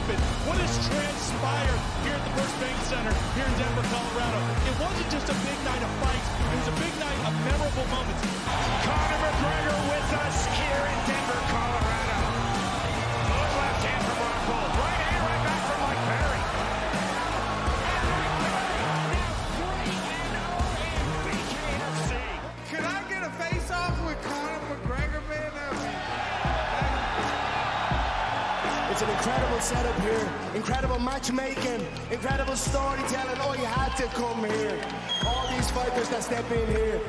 happened? What has transpired here at the First Bank Center here in Denver, Colorado? It wasn't just a big night of fights. It was a big night of memorable moments. Conor McGregor with us here in Denver, Colorado. Good left hand from Rockhold. Right hand right back from Mike Perry. Now 3-0 in BKFC. Could I get a face-off with Conor McGregor, man? It's an incredible setup here, incredible matchmaking, incredible storytelling. Oh, you had to come here. All these fighters that step in here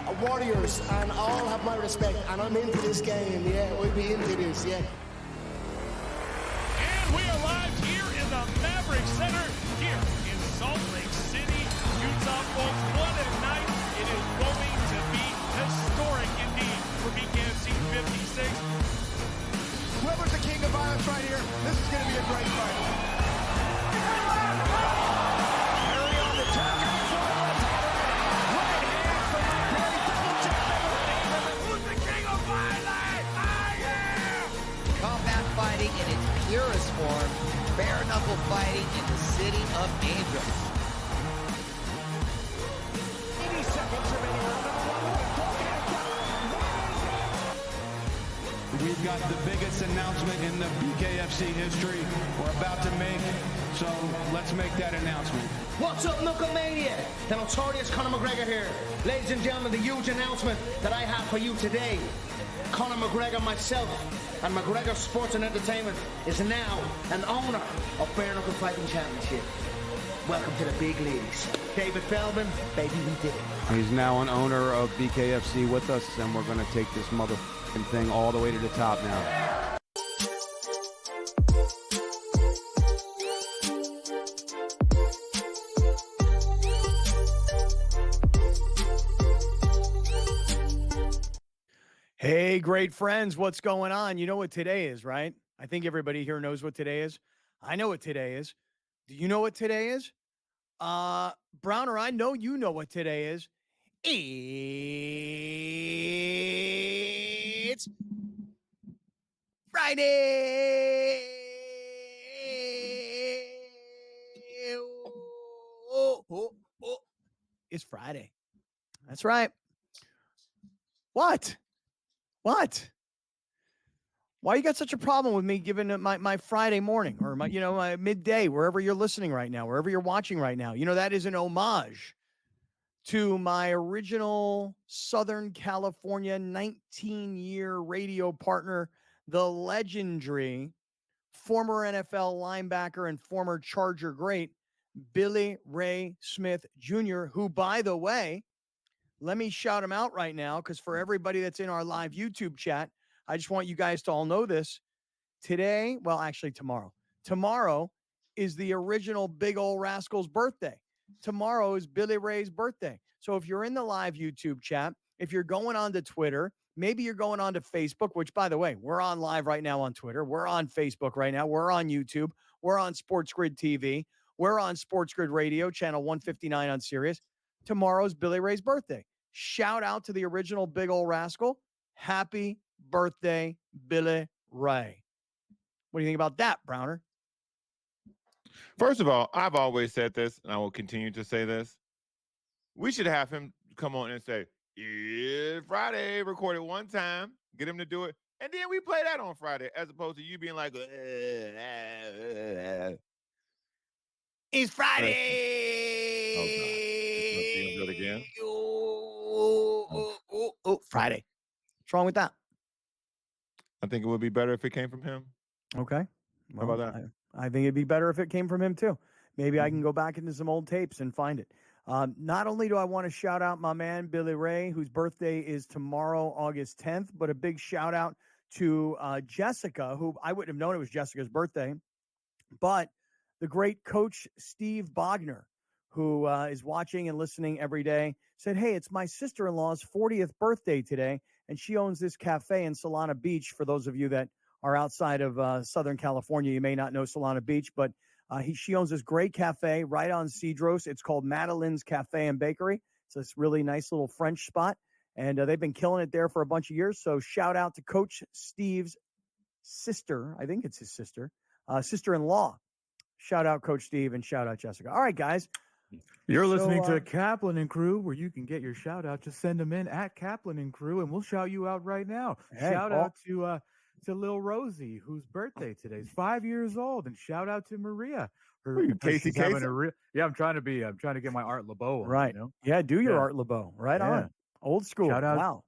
are warriors, and all have my respect. And I'm into this game, yeah. We'll be into this, yeah. And we are live here in the Maverick Center here in Salt Lake City, Utah, folks. What a night. It is going to be historic indeed for BKFC 56. Whoever's the king of violence right here, this is going to be a great fight. Perry on the turn. Right hand from Mike Perry. Double check. Who's the king of violence? I am! Combat fighting in its purest form. Bare knuckle fighting in the city of angels. 80 seconds remaining. We've got the biggest announcement in the BKFC history we're about to make, so let's make that announcement. What's up, Knucklemania? The notorious Conor McGregor here. Ladies and gentlemen, the huge announcement that I have for you today. Conor McGregor, myself, and McGregor Sports and Entertainment is now an owner of Bare Knuckle Fighting Championship. Welcome to the big leagues. David Feldman, baby, we did it. He's now an owner of BKFC with us, and we're going to take this motherfucking thing all the way to the top now. Hey, great friends, what's going on? You know what today is, right? I think everybody here knows what today is. I know what today is. Do you know what today is? Browner, I know you know what today is. It's Friday. It's Friday. That's right. What? Why you got such a problem with me giving it my Friday morning or my midday, wherever you're listening right now, wherever you're watching right now? You know, that is an homage to my original Southern California 19-year radio partner, the legendary former NFL linebacker and former Charger great, Billy Ray Smith Jr., who, by the way, let me shout him out right now, because for everybody that's in our live YouTube chat, I just want you guys to all know this. Today, well, actually tomorrow is the original Big Ol' Rascal's birthday. Tomorrow is Billy Ray's birthday. So if you're in the live YouTube chat, if you're going on to Twitter, maybe you're going on to Facebook, which, by the way, we're on live right now on Twitter. We're on Facebook right now. We're on YouTube. We're on SportsGrid TV. We're on SportsGrid Radio, channel 159 on Sirius. Tomorrow's Billy Ray's birthday. Shout out to the original Big Ol' Rascal. Happy birthday, Billy Ray. What do you think about that, Browner? First of all, I've always said this, and I will continue to say this. We should have him come on and say, "It's Friday," record it one time, get him to do it, and then we play that on Friday, as opposed to you being like, It's Friday. Okay. Do it again. Friday. What's wrong with that? I think it would be better if it came from him. Okay. Well, how about that? I think it'd be better if it came from him too. Maybe I can go back into some old tapes and find it. Not only do I want to shout out my man, Billy Ray, whose birthday is tomorrow, August 10th, but a big shout out to Jessica, who I wouldn't have known it was Jessica's birthday, but the great coach Steve Bogner, who is watching and listening every day, said, "Hey, it's my sister-in-law's 40th birthday today, and she owns this cafe in Solana Beach." For those of you that are outside of Southern California, you may not know Solana Beach, but she owns this great cafe right on Cedros. It's called Madeline's Cafe and Bakery. It's this really nice little French spot, and they've been killing it there for a bunch of years. So shout out to Coach Steve's sister. I think it's his sister. sister-in-law. Shout out Coach Steve and shout out Jessica. All right, guys. You're listening to Kaplan and Crew, where you can get your shout out. Just send them in at Kaplan and Crew, and we'll shout you out right now. Hey, shout out to Lil Rosie, whose birthday today is 5 years old, and shout out to Maria. Casey Kasem? I'm trying to get my Art LeBeau on, right. You know? Yeah, do your Art LeBeau. Right on. Old school. Shout out, wow.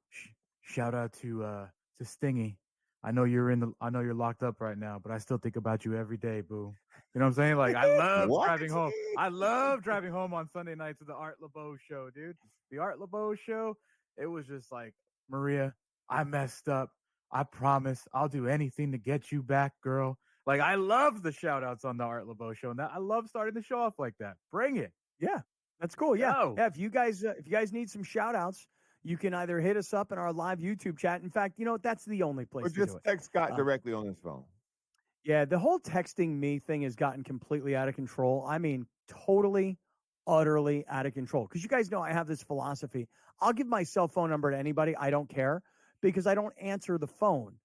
Shout out to Stingy. I know you're locked up right now, but I still think about you every day, boo. You know what I'm saying? Like, I love driving home. I love driving home on Sunday nights to the Art LeBeau show, dude. The Art LeBeau show, it was just like, Maria, I messed up. I promise I'll do anything to get you back, girl. Like, I love the shout outs on the Art LeBeau show. And I love starting the show off like that. Bring it. Yeah, that's cool. Yeah. Go. Yeah. If you guys need some shout outs, you can either hit us up in our live YouTube chat. In fact, you know what? That's the only place Or to do just it. text Scott directly on his phone. Yeah, the whole texting me thing has gotten completely out of control. I mean, totally, utterly out of control. Because you guys know I have this philosophy. I'll give my cell phone number to anybody. I don't care because I don't answer the phone.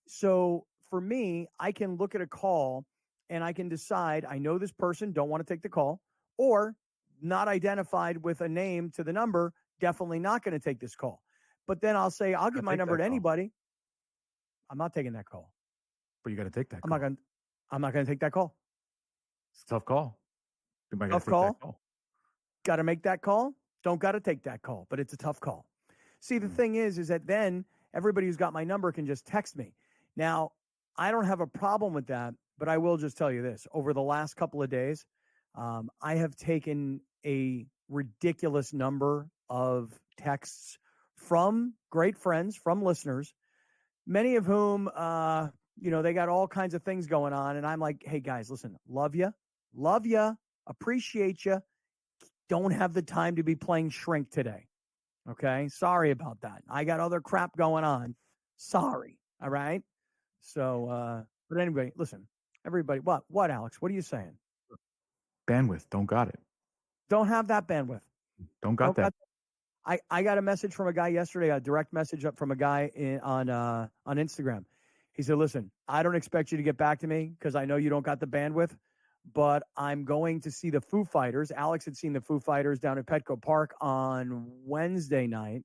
So for me, I can look at a call and I can decide I know this person, don't want to take the call, or not identified with a name to the number, definitely not going to take this call. But then I'll say, I'll give my number to anybody. I'm not taking that call. But you got to take that I'm call. not going to take that call. It's a tough call. Tough call. Got to make that call. Don't got to take that call, but it's a tough call. See, the thing is that then everybody who's got my number can just text me. Now, I don't have a problem with that, but I will just tell you this. Over the last couple of days, I have taken a ridiculous number of texts from great friends, from listeners, many of whom, they got all kinds of things going on. And I'm like, hey, guys, listen, love you, appreciate you. Don't have the time to be playing shrink today. Okay. Sorry about that. I got other crap going on. Sorry. All right. So, but anyway, listen, everybody, what, Alex? What are you saying? Bandwidth. Don't got it. Don't have that bandwidth. Don't got that. I got a message from a guy yesterday, a direct message up from a guy on Instagram. He said, listen, I don't expect you to get back to me because I know you don't got the bandwidth, but I'm going to see the Foo Fighters. Alex had seen the Foo Fighters down at Petco Park on Wednesday night.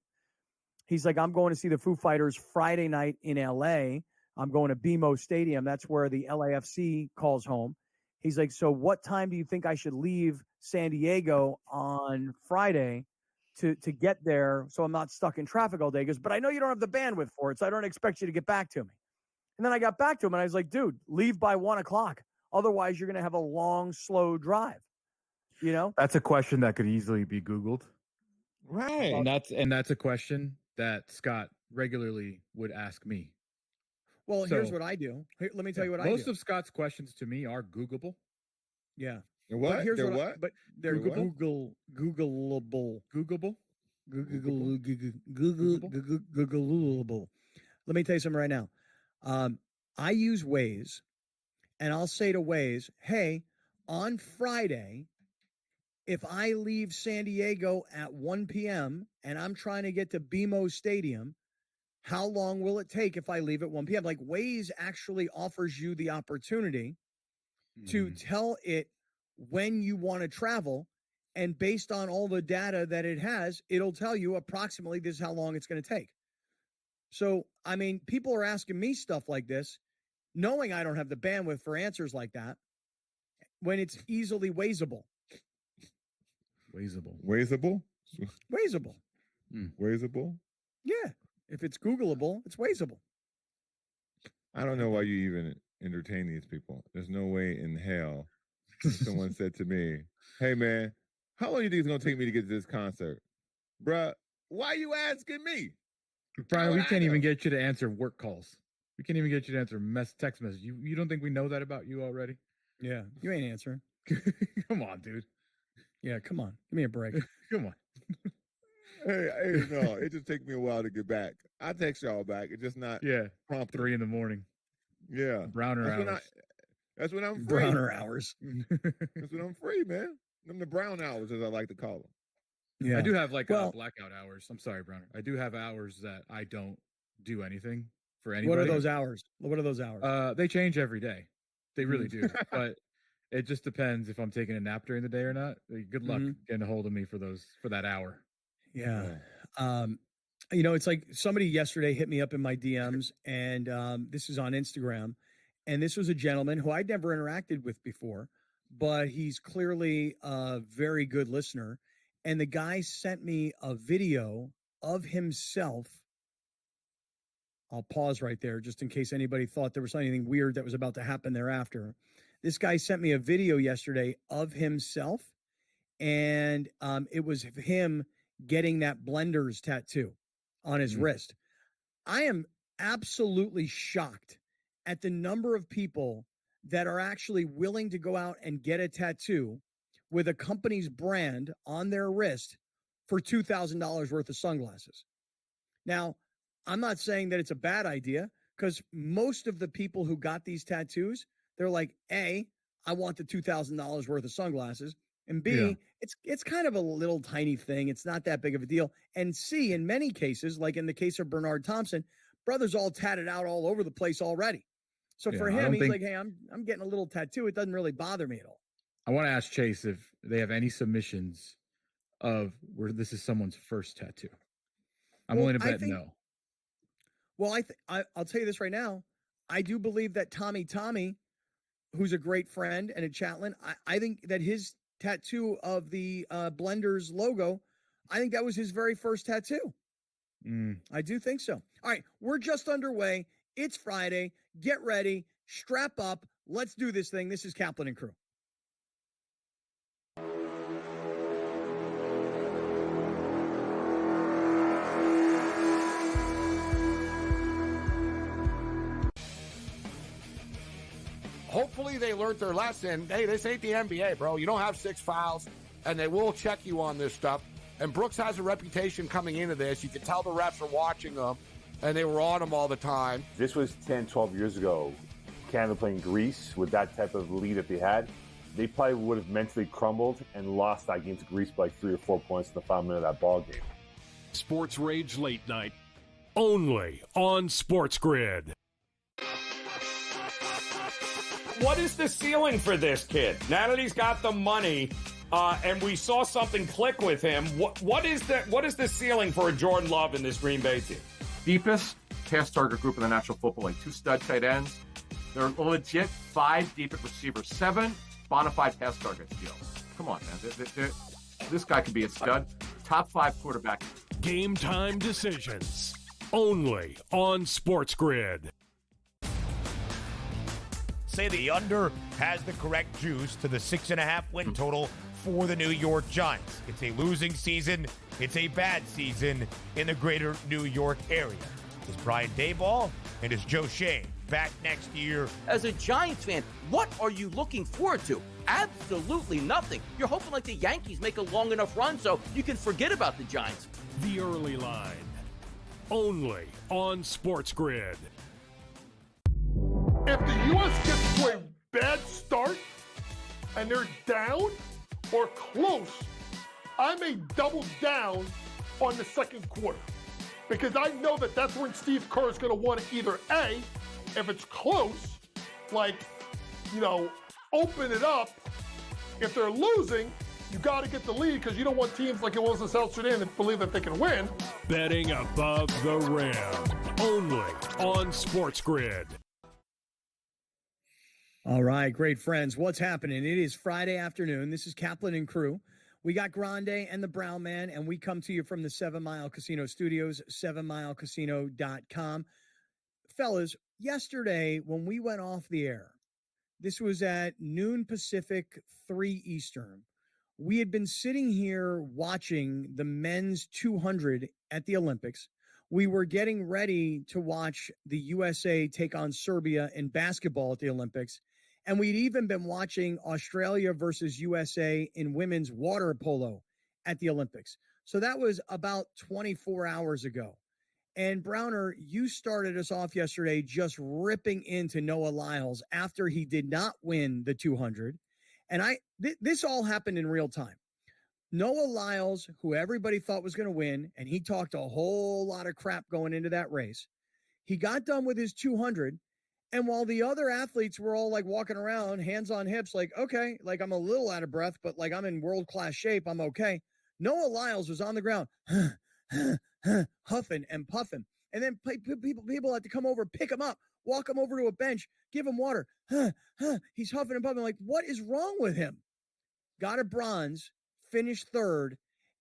He's like, I'm going to see the Foo Fighters Friday night in LA. I'm going to BMO Stadium. That's where the LAFC calls home. He's like, so what time do you think I should leave San Diego on Friday to get there so I'm not stuck in traffic all day? He goes, but I know you don't have the bandwidth for it, so I don't expect you to get back to me. And then I got back to him and I was like, dude, leave by 1:00. Otherwise, you're going to have a long, slow drive. You know? That's a question that could easily be Googled. Right. And that's a question that Scott regularly would ask me. Well, here's what I do. Let me tell you what I do. Most of Scott's questions to me are Googleable. Yeah. They're what? But here's they're what? what? But they're Googleable. Googleable. Googleable. Let me tell you something right now. I use Waze, and I'll say to Waze, hey, on Friday, if I leave San Diego at 1 p.m. and I'm trying to get to BMO Stadium, how long will it take if I leave at 1 p.m.? Like, Waze actually offers you the opportunity to tell it when you want to travel. And based on all the data that it has, it'll tell you approximately this is how long it's going to take. So, I mean, people are asking me stuff like this, knowing I don't have the bandwidth for answers like that, when it's easily Wazeable. Wazeable? Wazeable. Wazeable? Yeah. If it's Googleable, it's Wazeable. I don't know why you even entertain these people. There's no way in hell someone said to me, hey, man, how long do you think it's going to take me to get to this concert? Bruh, why are you asking me? Brian, we can't even get you to answer work calls. We can't even get you to answer text messages. You don't think we know that about you already? Yeah. You ain't answering. Come on, dude. Yeah, come on. Give me a break. Come on. Hey, no, it just takes me a while to get back. I text y'all back. It's just not prompt 3 a.m. Yeah. Browner hours. That's when I'm free. Browner hours. That's when I'm free, man. Them the brown hours, as I like to call them. Yeah. I do have blackout hours. I'm sorry, Browner. I do have hours that I don't do anything for anybody. What are those hours? What are those hours? They change every day. They really do. But it just depends if I'm taking a nap during the day or not. Good luck getting a hold of me for that hour. Yeah. It's like somebody yesterday hit me up in my DMs, and this is on Instagram, and this was a gentleman who I'd never interacted with before, but he's clearly a very good listener. And the guy sent me a video of himself. I'll pause right there just in case anybody thought there was anything weird that was about to happen thereafter. This guy sent me a video yesterday of himself, and it was him getting that Blenders tattoo on his wrist. I am absolutely shocked at the number of people that are actually willing to go out and get a tattoo with a company's brand on their wrist for $2,000 worth of sunglasses. Now, I'm not saying that it's a bad idea, because most of the people who got these tattoos, they're like, A, I want the $2,000 worth of sunglasses. And B, it's kind of a little tiny thing. It's not that big of a deal. And C, in many cases, like in the case of Bernard Thompson, brother's all tatted out all over the place already. So for him, he's like, hey, I'm getting a little tattoo. It doesn't really bother me at all. I want to ask Chase if they have any submissions of where this is someone's first tattoo. I'm willing to bet no. Well, I'll tell you this right now. I do believe that Tommy, who's a great friend and a Chatelain, I think that his tattoo of the Blenders logo, I think that was his very first tattoo. I do think so. All right, we're just underway. It's Friday. Get ready. Strap up. Let's do this thing. This is Kaplan and Crew. Hopefully they learned their lesson. Hey, this ain't the NBA, bro. You don't have 6 fouls, and they will check you on this stuff. And Brooks has a reputation coming into this. You can tell the refs are watching them, and they were on him all the time. This was 10, 12 years ago. Canada playing Greece with that type of lead that they had. They probably would have mentally crumbled and lost that game to Greece by 3 or 4 points in the final minute of that ball game. Sports Rage Late Night, only on SportsGrid. What is the ceiling for this kid? Now that he's got the money, and we saw something click with him, what is the ceiling for a Jordan Love in this Green Bay team? Deepest pass target group in the National Football League. 2 stud tight ends. They're legit 5 deep at receivers. 7 bona fide pass target deals. Come on, man. This guy could be a stud. Top 5 quarterback. Game time decisions, only on SportsGrid. Say the under has the correct juice to the 6.5 win total for the New York Giants. It's a losing season. It's a bad season in the greater New York area. Is Brian Daboll and is Joe Shane back next year? As a Giants fan, what are you looking forward to? Absolutely nothing. You're hoping like the Yankees make a long enough run so you can forget about the Giants. The early line, only on SportsGrid. If the U.S. gets to a bad start and they're down or close, I may double down on the second quarter, because I know that that's when Steve Kerr is going to want to either A, if it's close, open it up. If they're losing, you got to get the lead, because you don't want teams like it was in South Sudan that believe that they can win. Betting above the rim, only on SportsGrid. All right, great friends. What's happening? It is Friday afternoon. This is Kaplan and Crew. We got Grande and the Brown Man, and we come to you from the 7 Mile Casino Studios, 7milecasino.com. Fellas, yesterday when we went off the air, this was at noon Pacific, 3 Eastern. We had been sitting here watching the men's 200 at the Olympics. We were getting ready to watch the USA take on Serbia in basketball at the Olympics. And we'd even been watching Australia versus USA in women's water polo at the Olympics. So that was about 24 hours ago. And Browner, you started us off yesterday just ripping into Noah Lyles after he did not win the 200. And this all happened in real time. Noah Lyles, who everybody thought was going to win, and he talked a whole lot of crap going into that race. He got done with his 200, And while the other athletes were all like walking around, hands on hips, like, okay, like I'm a little out of breath, but like I'm in world-class shape. I'm okay. Noah Lyles was on the ground, huffing and puffing. And then people had to come over, pick him up, walk him over to a bench, give him water. He's huffing and puffing. Like, what is wrong with him? Got a bronze, finished third,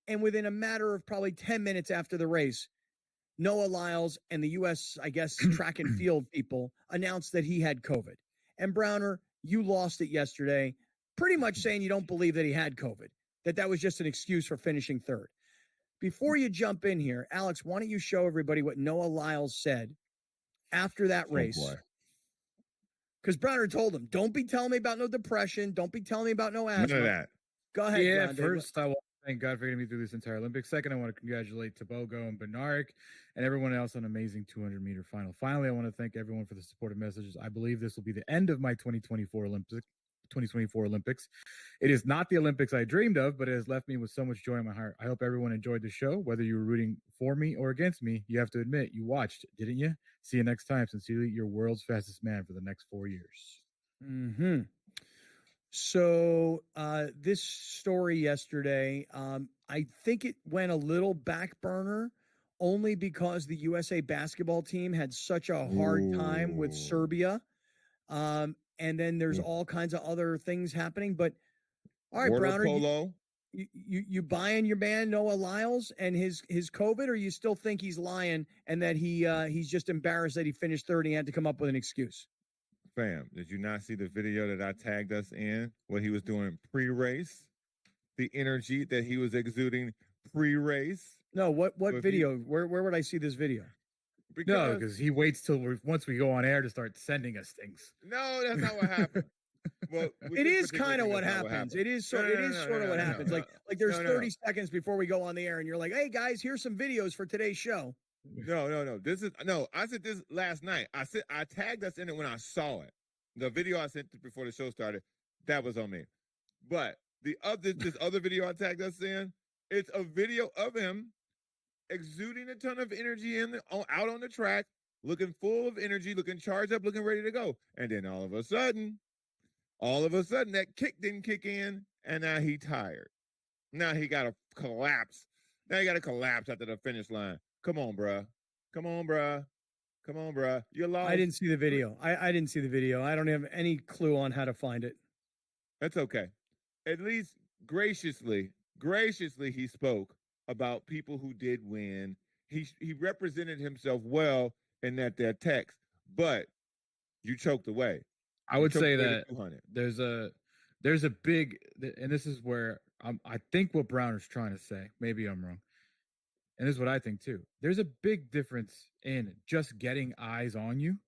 and within a matter of probably 10 minutes after the race, Noah Lyles and the U.S., I guess, track and field people announced that he had COVID. And Browner, you lost it yesterday, pretty much saying you don't believe that he had COVID, that was just an excuse for finishing third. Before you jump in here, Alex, why don't you show everybody what Noah Lyles said after that race? Because Browner told him, don't be telling me about no depression. Don't be telling me about no asthma. None of that. Go ahead, Yeah, Grande. first, I want to thank God for getting me through this entire Olympics. Second, I want to congratulate Tabogo and Benarik and everyone else on an amazing 200-meter final. Finally, I want to thank everyone for the supportive messages. I believe this will be the end of my 2024 Olympics. It is not the Olympics I dreamed of, but it has left me with so much joy in my heart. I hope everyone enjoyed the show. Whether you were rooting for me or against me, you have to admit you watched, didn't you? See you next time. Sincerely, your world's fastest man for the next 4 years. Mm-hmm. So this story yesterday, I think it went a little back burner only because the USA basketball team had such a hard time with Serbia. And then there's all kinds of other things happening. But all right, Water Browner, polo. you buying your man Noah Lyles and his COVID, or you still think he's lying and that he's just embarrassed that he finished third and he had to come up with an excuse? Fam, did you not see the video that I tagged us in? What he was doing pre-race, the energy that he was exuding pre-race. No, what video? Where would I see this video? No, because he waits till once we go on air to start sending us things. No, that's not what happened. Well, it is kind of what happens. It is sort of what happens. Like there's 30 seconds before we go on the air, and you're like, "Hey guys, here's some videos for today's show." No. I said this last night. I tagged us in it when I saw it. The video I sent before the show started, that was on me. But this other video I tagged us in, it's a video of him exuding a ton of energy out on the track, looking full of energy, looking charged up, looking ready to go. And then all of a sudden, that kick didn't kick in, and now he tired. Now he got to collapse. After the finish line. Come on, bruh. You lost. I didn't see the video. I didn't see the video. I don't have any clue on how to find it. That's okay. At least graciously he spoke about people who did win. He represented himself well in that text, but you choked away. I would say that there's a big, and this is where I think what Browner's trying to say. Maybe I'm wrong. And this is what I think too. There's a big difference in just getting eyes on you,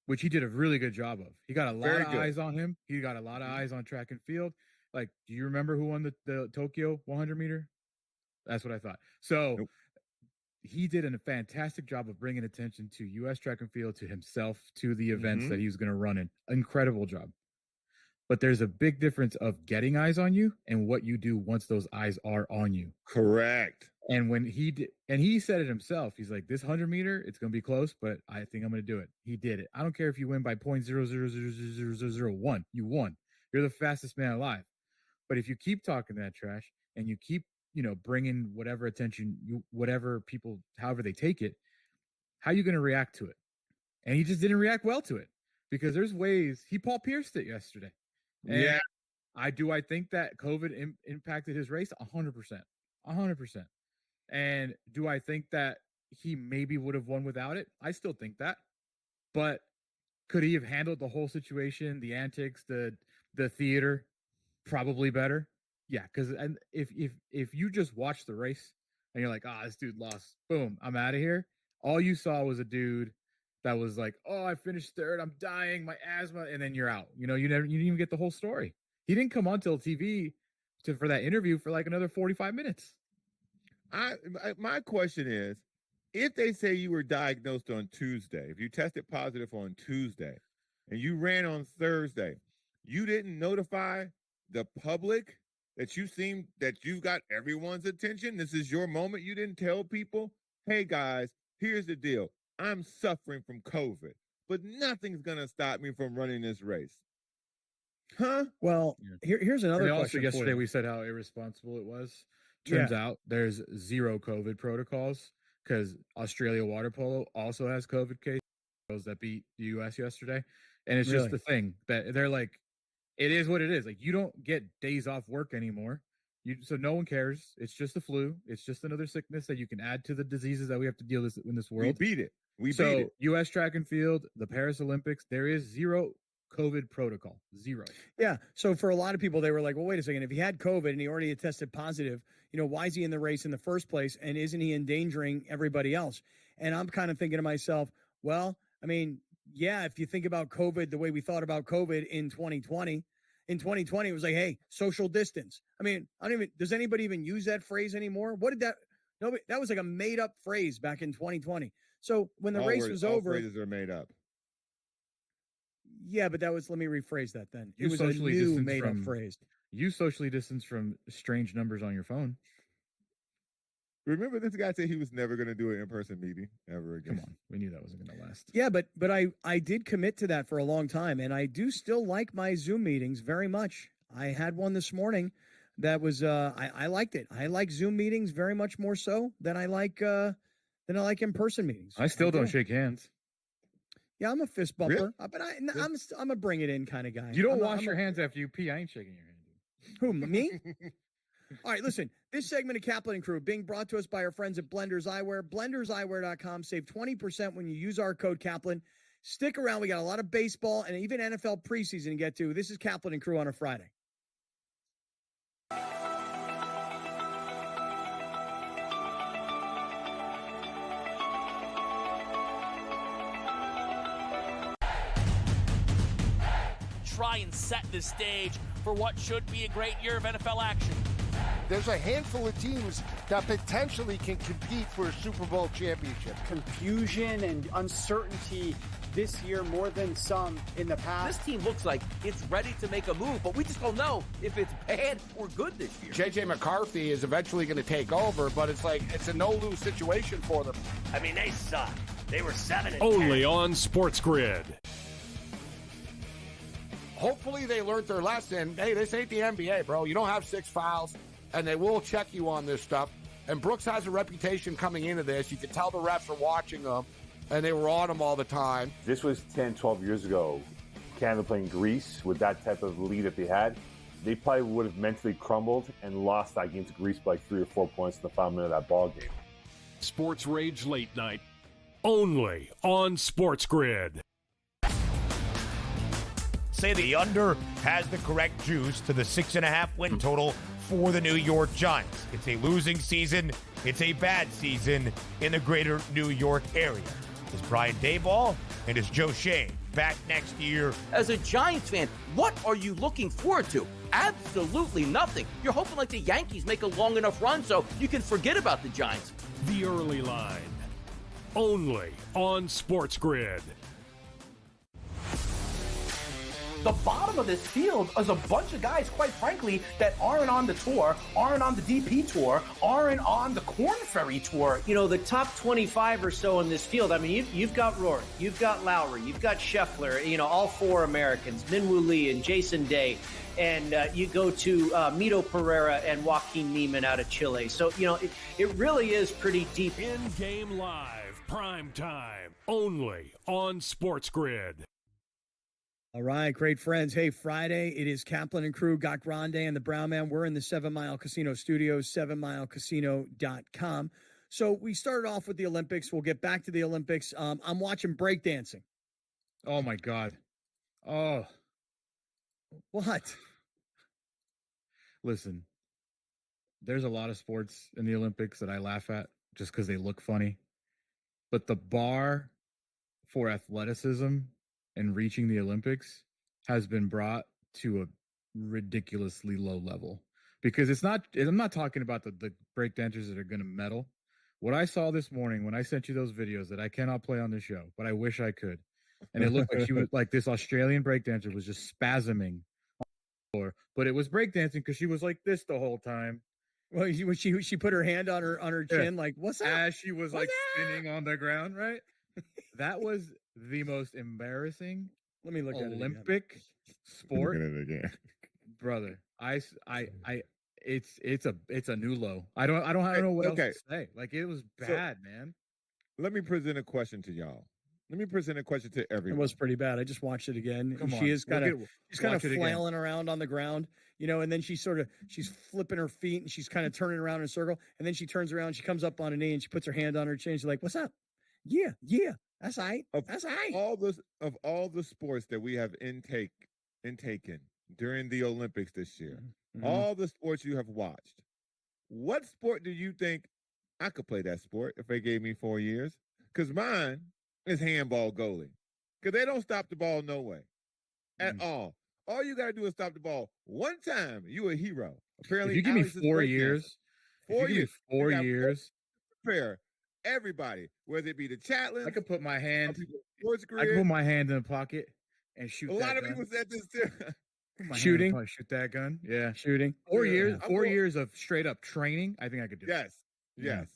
which he did a really good job of. He got a lot of eyes on him. He got a lot of eyes on track and field. Like, do you remember who won the Tokyo 100 meter? That's what I thought. So he did a fantastic job of bringing attention to U.S. track and field, to himself, to the events that he was going to run in. Incredible job. But there's a big difference of getting eyes on you and what you do once those eyes are on you. Correct. And when he did, and he said it himself, he's like, this 100 meter, it's going to be close, but I think I'm going to do it. He did it. I don't care if you win by 0.000001. You won. You're the fastest man alive. But if you keep talking that trash and you keep, bringing whatever attention, whatever people, however they take it, how are you going to react to it? And he just didn't react well to it, because there's ways he Paul Pierced it yesterday. And yeah. I think that COVID impacted his race 100%. 100%. And do I think that he maybe would have won without it? I still think that. But could he have handled the whole situation, the antics, the theater, probably better? Yeah, because if you just watch the race and you're like, this dude lost, boom, I'm out of here. All you saw was a dude that was like, I finished third, I'm dying, my asthma, and then you're out. You didn't even get the whole story. He didn't come on till TV for that interview for like another 45 minutes. My question is, if they say you were diagnosed on Tuesday, if you tested positive on Tuesday and you ran on Thursday, you didn't notify the public that you got everyone's attention? This is your moment. You didn't tell people, hey guys, here's the deal. I'm suffering from COVID. but nothing's going to stop me from running this race. Huh? Well, here's another and question. Also, yesterday for you. we said how irresponsible it was. Turns out there's zero COVID protocols because Australia water polo also has COVID cases that beat the U.S. yesterday. And it's just the thing that they're like, it is what it is. Like, you don't get days off work anymore. So no one cares. It's just the flu. It's just another sickness that you can add to the diseases that we have to deal with in this world. We beat it. We beat it. U.S. track and field, the Paris Olympics, there is zero COVID protocol. Zero. Yeah. So for a lot of people, they were like, well, wait a second. If he had COVID and he already had tested positive, why is he in the race in the first place? And isn't he endangering everybody else? And I'm kind of thinking to myself, well, I mean, yeah, if you think about COVID the way we thought about COVID in 2020, it was like, hey, social distance. I mean, does anybody even use that phrase anymore? What did that? Nobody, that was like a made up phrase back in 2020. So when the race was over, phrases are made up. Yeah, but let me rephrase that then. It was a new made up phrase. You socially distance from strange numbers on your phone. Remember, this guy said he was never going to do an in-person meeting ever again. Come on, we knew that wasn't going to last. Yeah, but I did commit to that for a long time, and I do still like my Zoom meetings very much. I had one this morning that was I liked it. I like Zoom meetings very much more so than I like in-person meetings. I still don't shake hands. Yeah, I'm a fist bumper, but I'm a bring it in kind of guy. You don't wash your hands after you pee. I ain't shaking your hand. Who, me? All right, listen, this segment of Kaplan and Crew being brought to us by our friends at Blenders Eyewear. BlendersEyewear.com. Save 20% when you use our code Kaplan. Stick around. We got a lot of baseball and even NFL preseason to get to. This is Kaplan and Crew on a Friday. Try and set the stage for what should be a great year of NFL action. There's a handful of teams that potentially can compete for a Super Bowl championship. Confusion and uncertainty this year more than some in the past. This team looks like it's ready to make a move, but we just don't know if it's bad or good this year. J.J. McCarthy is eventually going to take over, but it's a no-lose situation for them. I mean, they suck. They were 7-10. Only on SportsGrid. Hopefully they learned their lesson. Hey, this ain't the NBA, bro. You don't have 6 fouls, and they will check you on this stuff. And Brooks has a reputation coming into this. You can tell the refs are watching him, and they were on him all the time. This was 10, 12 years ago. Canada playing Greece with that type of lead that they had. They probably would have mentally crumbled and lost that game to Greece by 3 or 4 points in the final minute of that ball game. Sports Rage Late Night. Only on SportsGrid. Say the under has the correct juice to the 6.5 win total for the New York Giants. It's a losing season. It's a bad season in the greater New York area. Is Brian Daboll and is Joe Shane back next year? As a Giants fan, what are you looking forward to? Absolutely nothing. You're hoping like the Yankees make a long enough run so you can forget about the Giants. The early line. Only on SportsGrid. The bottom of this field is a bunch of guys, quite frankly, that aren't on the tour, aren't on the DP tour, aren't on the Corn Ferry tour. You know, the top 25 or so in this field, I mean, you've got Rory, you've got Lowry, you've got Scheffler, all 4 Americans, Minwoo Lee and Jason Day. And you go to Mito Pereira and Joaquin Neiman out of Chile. So, it really is pretty deep. In-game live, prime time, only on SportsGrid. All right, great friends. Hey, Friday, it is Kaplan and Crew, Got Grande and the Brown Man. We're in the 7 Mile Casino Studios, 7milecasino.com. So we started off with the Olympics. We'll get back to the Olympics. I'm watching breakdancing. Oh, my God. Oh. What? Listen, there's a lot of sports in the Olympics that I laugh at just because they look funny. But the bar for athleticism and reaching the Olympics has been brought to a ridiculously low level, because I'm not talking about the breakdancers that are going to medal. What I saw this morning when I sent you those videos that I cannot play on the show, but I wish I could. And it looked like she was like this Australian breakdancer was just spasming on the floor, but it was breakdancing because she was like this the whole time. Well, she put her hand on her chin, like, what's that? As she was like spinning on the ground, right? That was the most embarrassing Let me look at it Olympic sport. Look at it again. Brother. It's a new low. I don't know what else to say. Like, it was bad, man. Let me present a question to y'all. Let me present a question to It everyone. was pretty bad. I just watched it again. Come And on. she is kind of she's kind of watch it again. flailing around on the ground, and then she's flipping her feet and she's kind of turning around in a circle. And then she turns around, she comes up on a knee and she puts her hand on her chin. She's like, "What's up? Yeah, that's all right. That's all right." Of all the sports that we have intaken during the Olympics this year, all the sports you have watched, what sport do you think I could play that sport if they gave me 4 years? Because mine is handball goalie. Because they don't stop the ball no way at all. All you got to do is stop the ball one time. You a hero. Apparently, if you give me Alex is 4 breakdancing. years, 4 years. 4 You got years, prepare everybody, whether it be the Chatlins. I could put my hand. SportsGrid. I could put my hand in the pocket and shoot. A lot of people said this too. Shooting, shoot that gun. Yeah, shooting. 4 years. I'm 4 going- years of straight up training. I think I could do. Yes. Yes.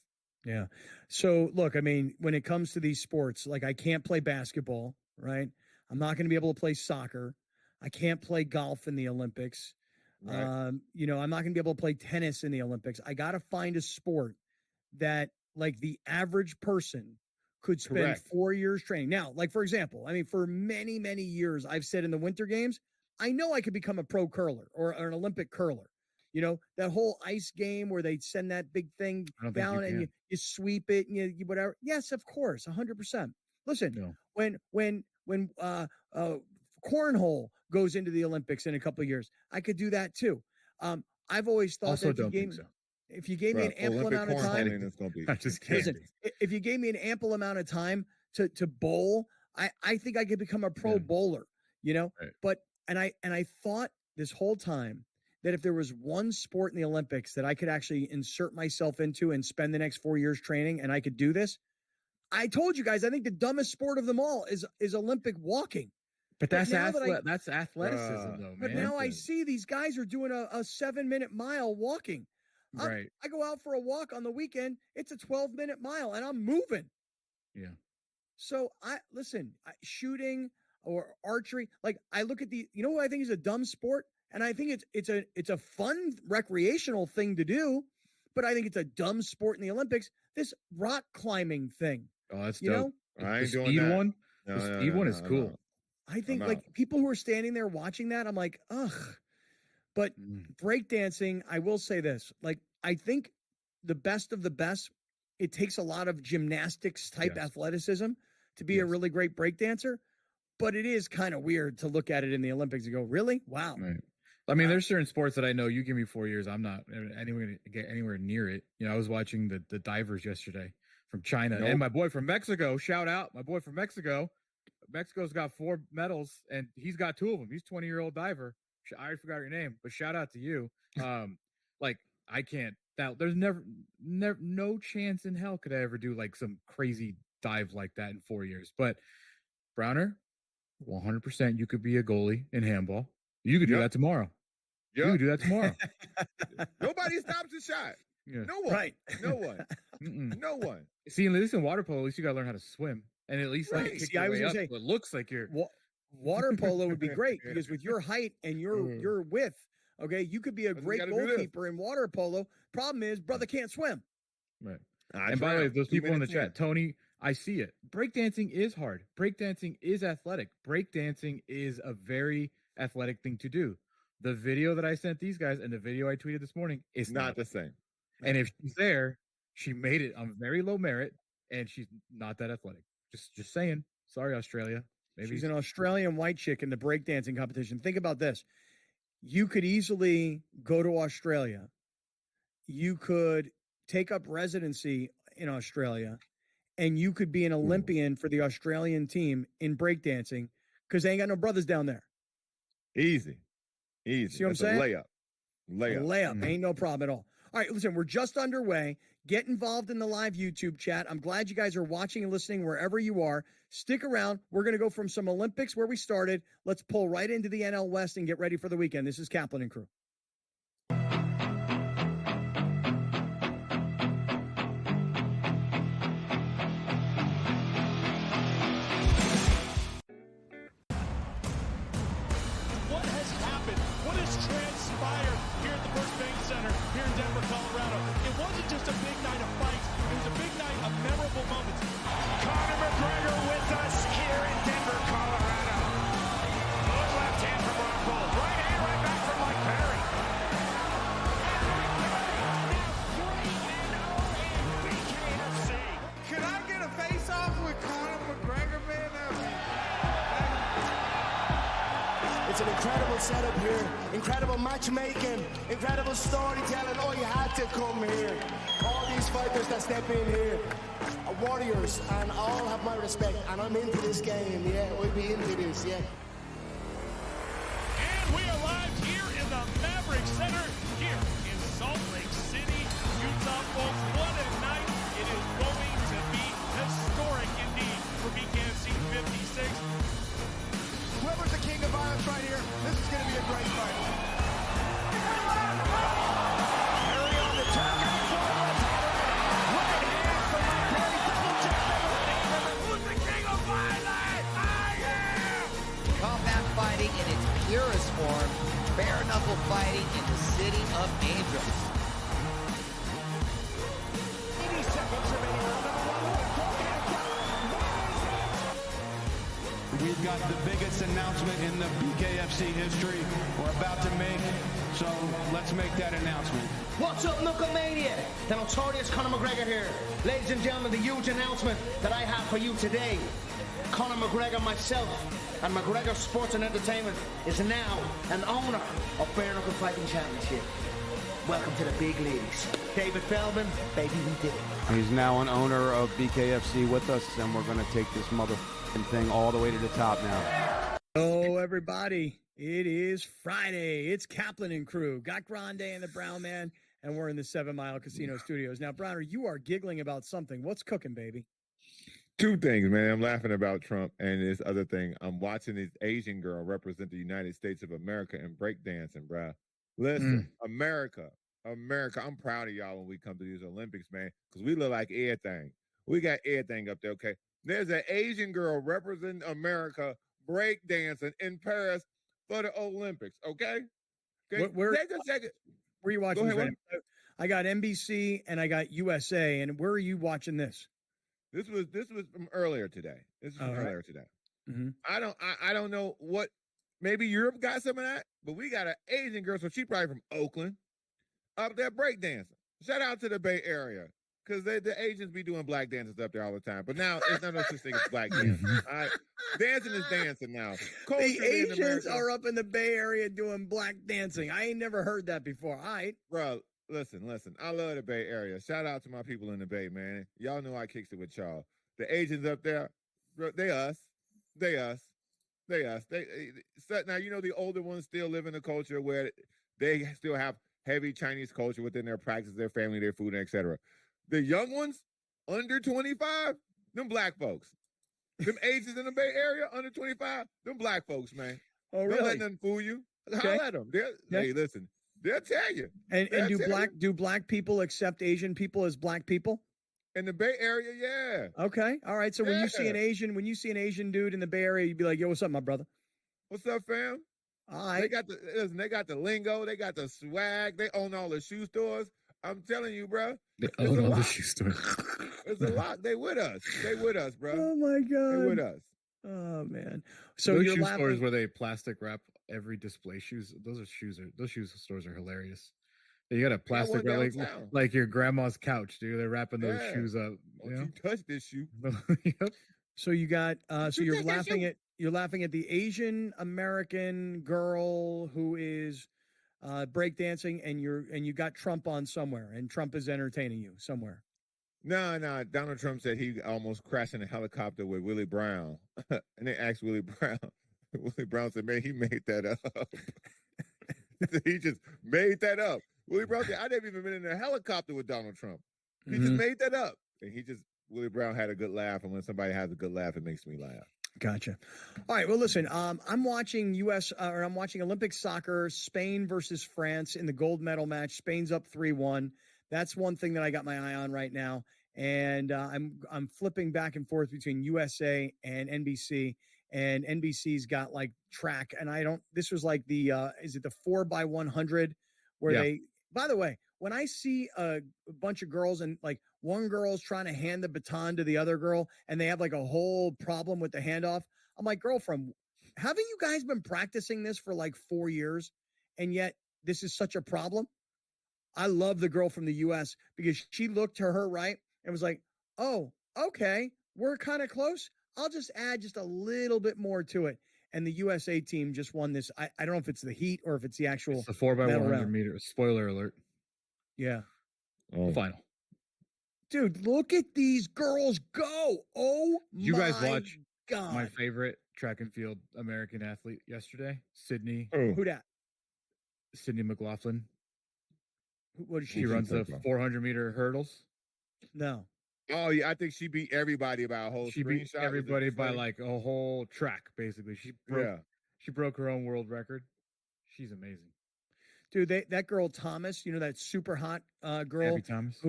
Yeah. So look, I mean, when it comes to these sports, like I can't play basketball, right? I'm not going to be able to play soccer. I can't play golf in the Olympics. Right. I'm not going to be able to play tennis in the Olympics. I got to find a sport that like the average person could spend Correct. 4 years training. Now, like for example, I mean, for many, many years, I've said in the Winter Games, I know I could become a pro curler or an Olympic curler. That whole ice game where they send that big thing I don't think down you and can. you sweep it and you whatever. Yes, of course, 100%. Listen, No. when cornhole goes into the Olympics in a couple of years, I could do that too. I've always thought Also, that don't think so. if you gave me an ample Olympic amount of time, cornholing is going to be. I just can't. listen, if you gave me an ample amount of time to bowl, I think I could become a pro bowler, Right. But I thought this whole time that if there was one sport in the Olympics that I could actually insert myself into and spend the next 4 years training and I could do this, I told you guys, I think the dumbest sport of them all is Olympic walking. But that's now that that's athleticism, though, man. But now I see these guys are doing a 7-minute mile walking. Right. I go out for a walk on the weekend. It's a 12-minute mile and I'm moving. Yeah. So shooting or archery, like I look at what I think is a dumb sport, and I think it's a fun recreational thing to do, but I think it's a dumb sport in the Olympics. This rock climbing thing. Oh, that's you dope. know? I ain't the doing speed that. one. No, The no, speed no, one no, is no. cool. I think I'm like out. people who are standing there watching that, I'm like, ugh. But breakdancing, I will say this, like I think the best of the best, it takes a lot of gymnastics type Yes. athleticism to be a really great breakdancer. But it is kind of weird to look at it in the Olympics and go, really? Wow. Right. I mean, there's certain sports that I know you give me 4 years, I'm not anywhere to get anywhere near it. I was watching the divers yesterday from China and my boy from Mexico. Shout out, my boy from Mexico. Mexico's got 4 medals and he's got 2 of them. He's a 20-year-old diver. I already forgot your name, but shout out to you. Like I can't. There's never no chance in hell could I ever do like some crazy dive like that in 4 years. But Browner, 100%, you could be a goalie in handball. You could do that tomorrow. You could do that tomorrow. Nobody stops a shot. Yeah. No one. Right. No one. No one. See, at least in water polo, at least you got to learn how to swim. And at least like Right. kick See, your I was way gonna up, say, so it looks like you're... Water polo would be great because with your height and your width, okay, you could be a great gotta do this. goalkeeper in water polo. Problem is, brother can't swim. Right. I And by the way, drowned those 2 people in the minutes chat, Tony, I see it. Breakdancing is hard. Breakdancing is athletic. Breakdancing is a very athletic thing to do. The video that I sent these guys and the video I tweeted this morning is Not the same. And if she's there, she made it on very low merit, and she's not that athletic. Just saying. Sorry, Australia. Maybe She's an Australian white chick in the breakdancing competition. Think about this. You could easily go to Australia. You could take up residency in Australia, and you could be an Olympian for the Australian team in breakdancing because they ain't got no brothers down there. Easy. See what I'm That's saying? a layup. Layup. Ain't no problem at all. All right, listen, we're just underway. Get involved in the live YouTube chat. I'm glad you guys are watching and listening wherever you are. Stick around. We're going to go from some Olympics where we started. Let's pull right into the NL West and get ready for the weekend. This is Kaplan and Crew. wasn't just a big night of fights. It was a big night of memorable moments. Conor McGregor with us here in Denver, Colorado. Good left hand from Rockhold. Right hand right back from Mike Perry. Could I get a face-off with Conor McGregor, man? It's an incredible setup here, incredible matchmaking, incredible storytelling. Oh, you had to come here. All these fighters that step in here are warriors, and all have my respect. And I'm into this game, yeah. We'll be into this, yeah. And we are live here in the Maverick Center, here in Salt Lake City, Utah, folks. What a night. It is going to be historic indeed for BKFC 56. Whoever's the king of violence right here, this is going to be a great fight. Perry on the top. Right hand from Mike Perry. Double check. Who's the king of violence? I am! Combat fighting in its purest form, bare knuckle fighting in the city of Angels. 80 seconds remaining. We've got the biggest announcement in the BKFC history we're about to make, so let's make that announcement. What's up, Knucklemania? The notorious Conor McGregor here. Ladies and gentlemen, the huge announcement that I have for you today. Conor McGregor, myself, and McGregor Sports and Entertainment is now an owner of Bare Knuckle Fighting Championship. Welcome to the big leagues. David Feldman, baby, we did it. He's now an owner of BKFC with us, and we're going to take this motherfucking thing all the way to the top now. Hello, everybody. It is Friday. It's Kaplan and Crew. Got Grande and the Brown Man, and we're in the 7 Mile Casino Studios. Now, Browner, you are giggling about something. What's cooking, baby? Two things, man. I'm laughing about Trump, and this other thing, I'm watching this Asian girl represent the United States of America in breakdancing, bruh. Listen, America, I'm proud of y'all when we come to these Olympics, man, because we look like everything. We got everything up there, okay? There's an Asian girl representing America breakdancing in Paris for the Olympics, okay? Where Take a second. are you watching Go this? ahead, Right? I got NBC and I got USA. And where are you watching this? This was from earlier today. This is from earlier today. I don't know what. Maybe Europe got some of that, but we got an Asian girl, so she probably from Oakland, up there breakdancing. Shout out to the Bay Area, because the Asians be doing black dances up there all the time. But now it's not no such thing as black dancing. All right? Dancing is dancing now. The Asians are up in the Bay Area doing black dancing. I ain't never heard that before. All right. Bro, listen. I love the Bay Area. Shout out to my people in the Bay, man. Y'all know I kicks it with y'all. The Asians up there, bro, they us. Now, you know, the older ones still live in a culture where they still have heavy Chinese culture within their practice, their family, their food, etc. The young ones, under 25, them black folks. Them Asians in the Bay Area, under 25, them black folks, man. Oh, really? Don't let nothing fool you. Okay. Holler at them. Hey, listen, they'll tell you. And do black people accept Asian people as black people? In the Bay Area, yeah. Okay. All right. So when you see an Asian dude in the Bay Area, you'd be like, yo, what's up, my brother? What's up, fam? All right. They got the lingo, they got the swag, they own all the shoe stores. I'm telling you, bro. They own all the shoe stores. It's a lot. They with us, bro. Oh my God. They with us. Oh man. So those you're shoe laughing. stores where they plastic wrap every display shoes. Those shoe stores are hilarious. You got a plastic wrap like your grandma's couch, dude. They're wrapping those shoes up. You touch this shoe. Yep. So you got so you're laughing at the Asian American girl who is breakdancing, and you got Trump on somewhere, and Trump is entertaining you somewhere. No. Donald Trump said he almost crashed in a helicopter with Willie Brown. And they asked Willie Brown. Willie Brown said, man, he made that up. He just made that up. Willie Brown said, I never even been in a helicopter with Donald Trump. He just made that up. And Willie Brown had a good laugh. And when somebody has a good laugh, it makes me laugh. Gotcha. All right. Well, listen, I'm watching I'm watching Olympic soccer, Spain versus France in the gold medal match. Spain's up 3-1. That's one thing that I got my eye on right now. And I'm flipping back and forth between USA and NBC. And NBC's got like track. And this was like is it the 4x100 where they, by the way, when I see a bunch of girls and like one girl's trying to hand the baton to the other girl and they have like a whole problem with the handoff, I'm like, girlfriend, haven't you guys been practicing this for like 4 years? And yet this is such a problem. I love the girl from the U.S. because she looked to her right and was like, oh, okay, we're kind of close. I'll just add just a little bit more to it. And the USA team just won this. I don't know if it's the heat or if it's the actual It's the 4x100 round. meter. Spoiler alert. Yeah. Final. Dude, look at these girls go. Oh, You guys my watch God. my favorite track and field American athlete yesterday? Sydney. Who dat? Sydney McLaughlin. What did She runs the 400-meter hurdles. No. Oh yeah, I think she beat everybody by a whole She beat screenshot. everybody by like a whole track, basically. She broke her own world She's amazing. Dude, that girl Thomas, that super hot girl, Abby Thomas,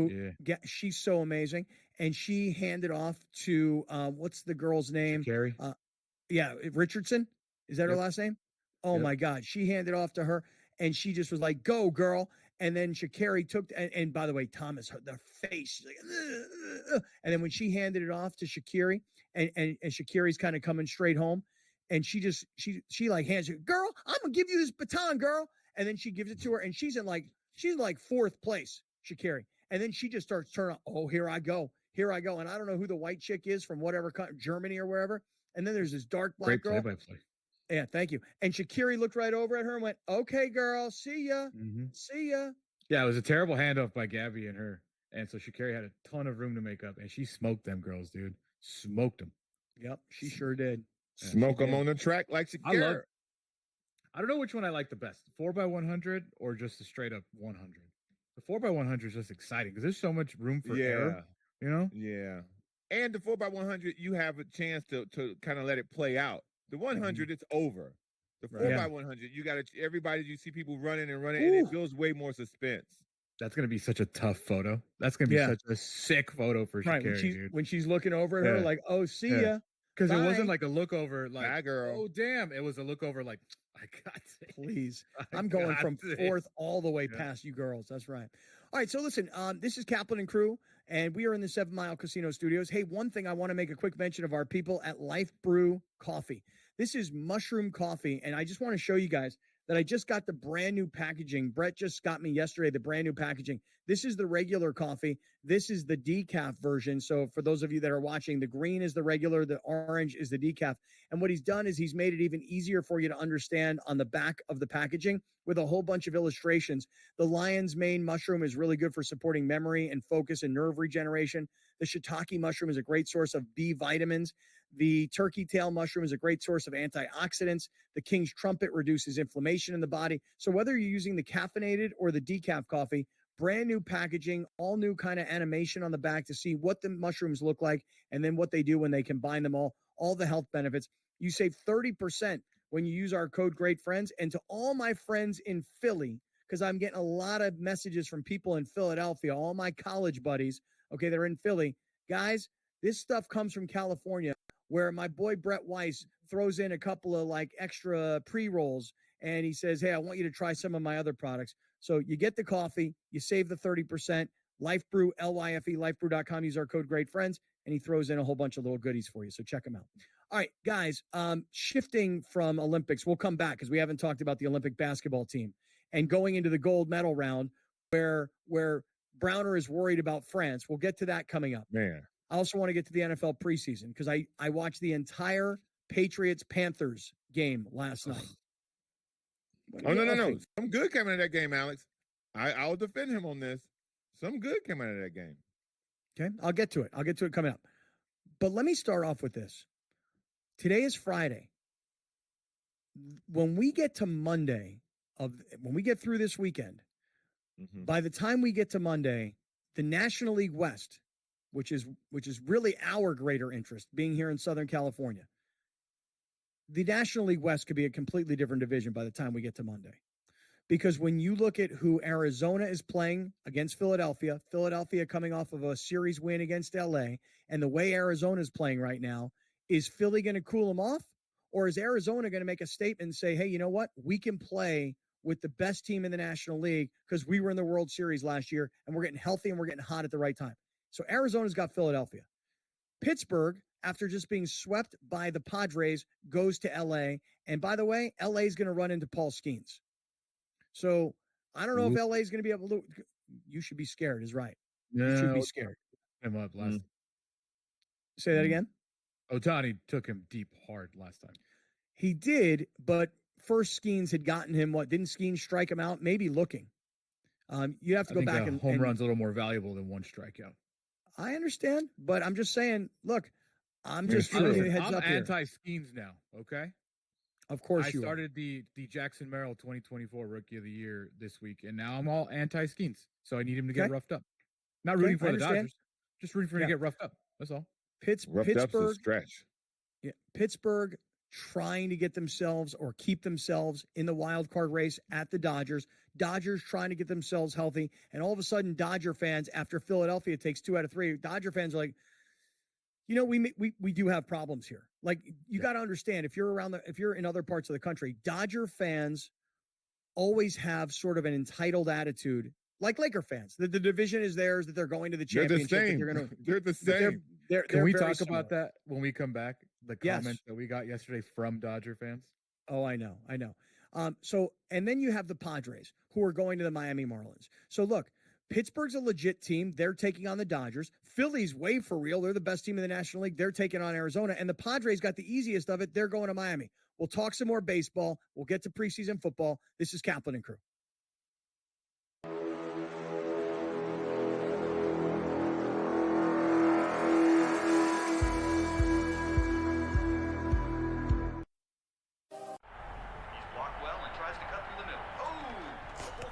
she's so amazing, and she handed off to what's the girl's name? Carrie. Richardson. Is that her Yep. last name? Oh Yep. my God, she handed off to her, and she just was like, "Go, girl!" And then Sha'Carri took, and by the way, Thomas, the face, she's like, "Ugh." And then when she handed it off to Sha'Carri, and Sha'Carri's kind of coming straight home, and she like hands it, girl, I'm gonna give you this baton, girl. And then she gives it to her, and she's like fourth place, Sha'Carri. And then she just starts turning on, oh, here I go. And I don't know who the white chick is from whatever country, Germany or wherever. And then there's this dark black girl. Great play-by-play. Yeah, thank you. And Sha'Carri looked right over at her and went, okay, girl, see ya. Mm-hmm. See ya. Yeah, it was a terrible handoff by Gabby and her. And so Sha'Carri had a ton of room to make up, and she smoked them girls, dude. Smoked them. Yep, she sure did. Smoke them on the track like Sha'Carri. I don't know which one I like the best, 4x100 or just a straight up 100. The 4x100 is just exciting because there's so much room for error, Yeah. And the 4x100, you have a chance to kind of let it play out. The 100, it's over. The 4x100, you got to, everybody, you see people running, and it builds way more suspense. That's going to be such a tough photo. That's going to be such a sick photo for Sha'Carri, dude. When she's looking over at her like, oh, see ya. Because it wasn't like a look over like, bye, girl. Oh, damn. It was a look over like, I got it. Please. I'm going from fourth all the way past you girls. That's right. All right. So listen, this is Kaplan and Crew, and we are in the 7 Mile Casino Studios. Hey, one thing I want to make a quick mention of our people at Life Brew Coffee. This is mushroom coffee, and I just want to show you guys that I just got the brand new packaging. Brett just got me yesterday the brand new packaging. This is the regular coffee. This is the decaf version. So for those of you that are watching, the green is the regular, the orange is the decaf. And what he's done is he's made it even easier for you to understand on the back of the packaging with a whole bunch of illustrations. The lion's mane mushroom is really good for supporting memory and focus and nerve regeneration. The shiitake mushroom is a great source of B vitamins. The turkey tail mushroom is a great source of antioxidants. The king's trumpet reduces inflammation in the body. So whether you're using the caffeinated or the decaf coffee, brand new packaging, all new kind of animation on the back to see what the mushrooms look like and then what they do when they combine them all the health benefits. You save 30% when you use our code Great Friends. And to all my friends in Philly, because I'm getting a lot of messages from people in Philadelphia, all my college buddies, okay, they're in Philly. Guys, this stuff comes from California, where my boy Brett Weiss throws in a couple of like extra pre-rolls and he says, hey, I want you to try some of my other products. So you get the coffee, you save the 30%, Life Brew, LYFE, lifebrew.com, use our code Great Friends, and he throws in a whole bunch of little goodies for you. So check them out. All right, guys, shifting from Olympics, we'll come back because we haven't talked about the Olympic basketball team and going into the gold medal round where Browner is worried about France. We'll get to that coming up. Man. I also want to get to the NFL preseason because I watched the entire Patriots-Panthers game last night. Oh, no. Some good came out of that game, Alex. I'll defend him on this. Some good came out of that game. Okay, I'll get to it coming up. But let me start off with this. Today is Friday. When we get to Monday, when we get through this weekend, by the time we get to Monday, the National League West, which is really our greater interest, being here in Southern California, the National League West could be a completely different division by the time we get to Monday. Because when you look at who Arizona is playing against Philadelphia coming off of a series win against LA, and the way Arizona is playing right now, is Philly going to cool them off? Or is Arizona going to make a statement and say, hey, you know what? We can play with the best team in the National League because we were in the World Series last year and we're getting healthy and we're getting hot at the right time. So Arizona's got Philadelphia. Pittsburgh, after just being swept by the Padres, goes to L.A. And by the way, L.A. is going to run into Paul Skeens. So I don't know if L.A. is going to be able to. You should be scared is right. You should be scared. Him up last. Say that again. Ohtani took him deep hard last time. He did, but first Skeens had gotten him. What, didn't Skeens strike him out? Maybe looking. You have to go back and home run's a little more valuable than one strikeout. I understand, but I'm just saying, look, I'm just giving you a heads up here. I'm anti-Skeens now, okay? Of course I you started the Jackson Merrill 2024 Rookie of the Year this week, and now I'm all anti-Skeens. So I need him to get roughed up. Not rooting for the Dodgers, just rooting for him to get roughed up. That's all. Pittsburgh stretch. Yeah, Pittsburgh trying to get themselves or keep themselves in the wild card race at the Dodgers. Dodgers trying to get themselves healthy, and all of a sudden, Dodger fans, after Philadelphia takes 2 out of 3, Dodger fans are like, you know, we do have problems here. Like, you got to understand, if you're in other parts of the country, Dodger fans always have sort of an entitled attitude, like Laker fans. That the division is theirs, that they're going to the championship. They're the same. Can we talk about that when we come back? The comments that we got yesterday from Dodger fans. Oh, I know. So, and then you have the Padres who are going to the Miami Marlins. So look, Pittsburgh's a legit team. They're taking on the Dodgers. Philly's way for real. They're the best team in the National League. They're taking on Arizona. And the Padres got the easiest of it. They're going to Miami. We'll talk some more baseball. We'll get to preseason football. This is Kaplan and Crew.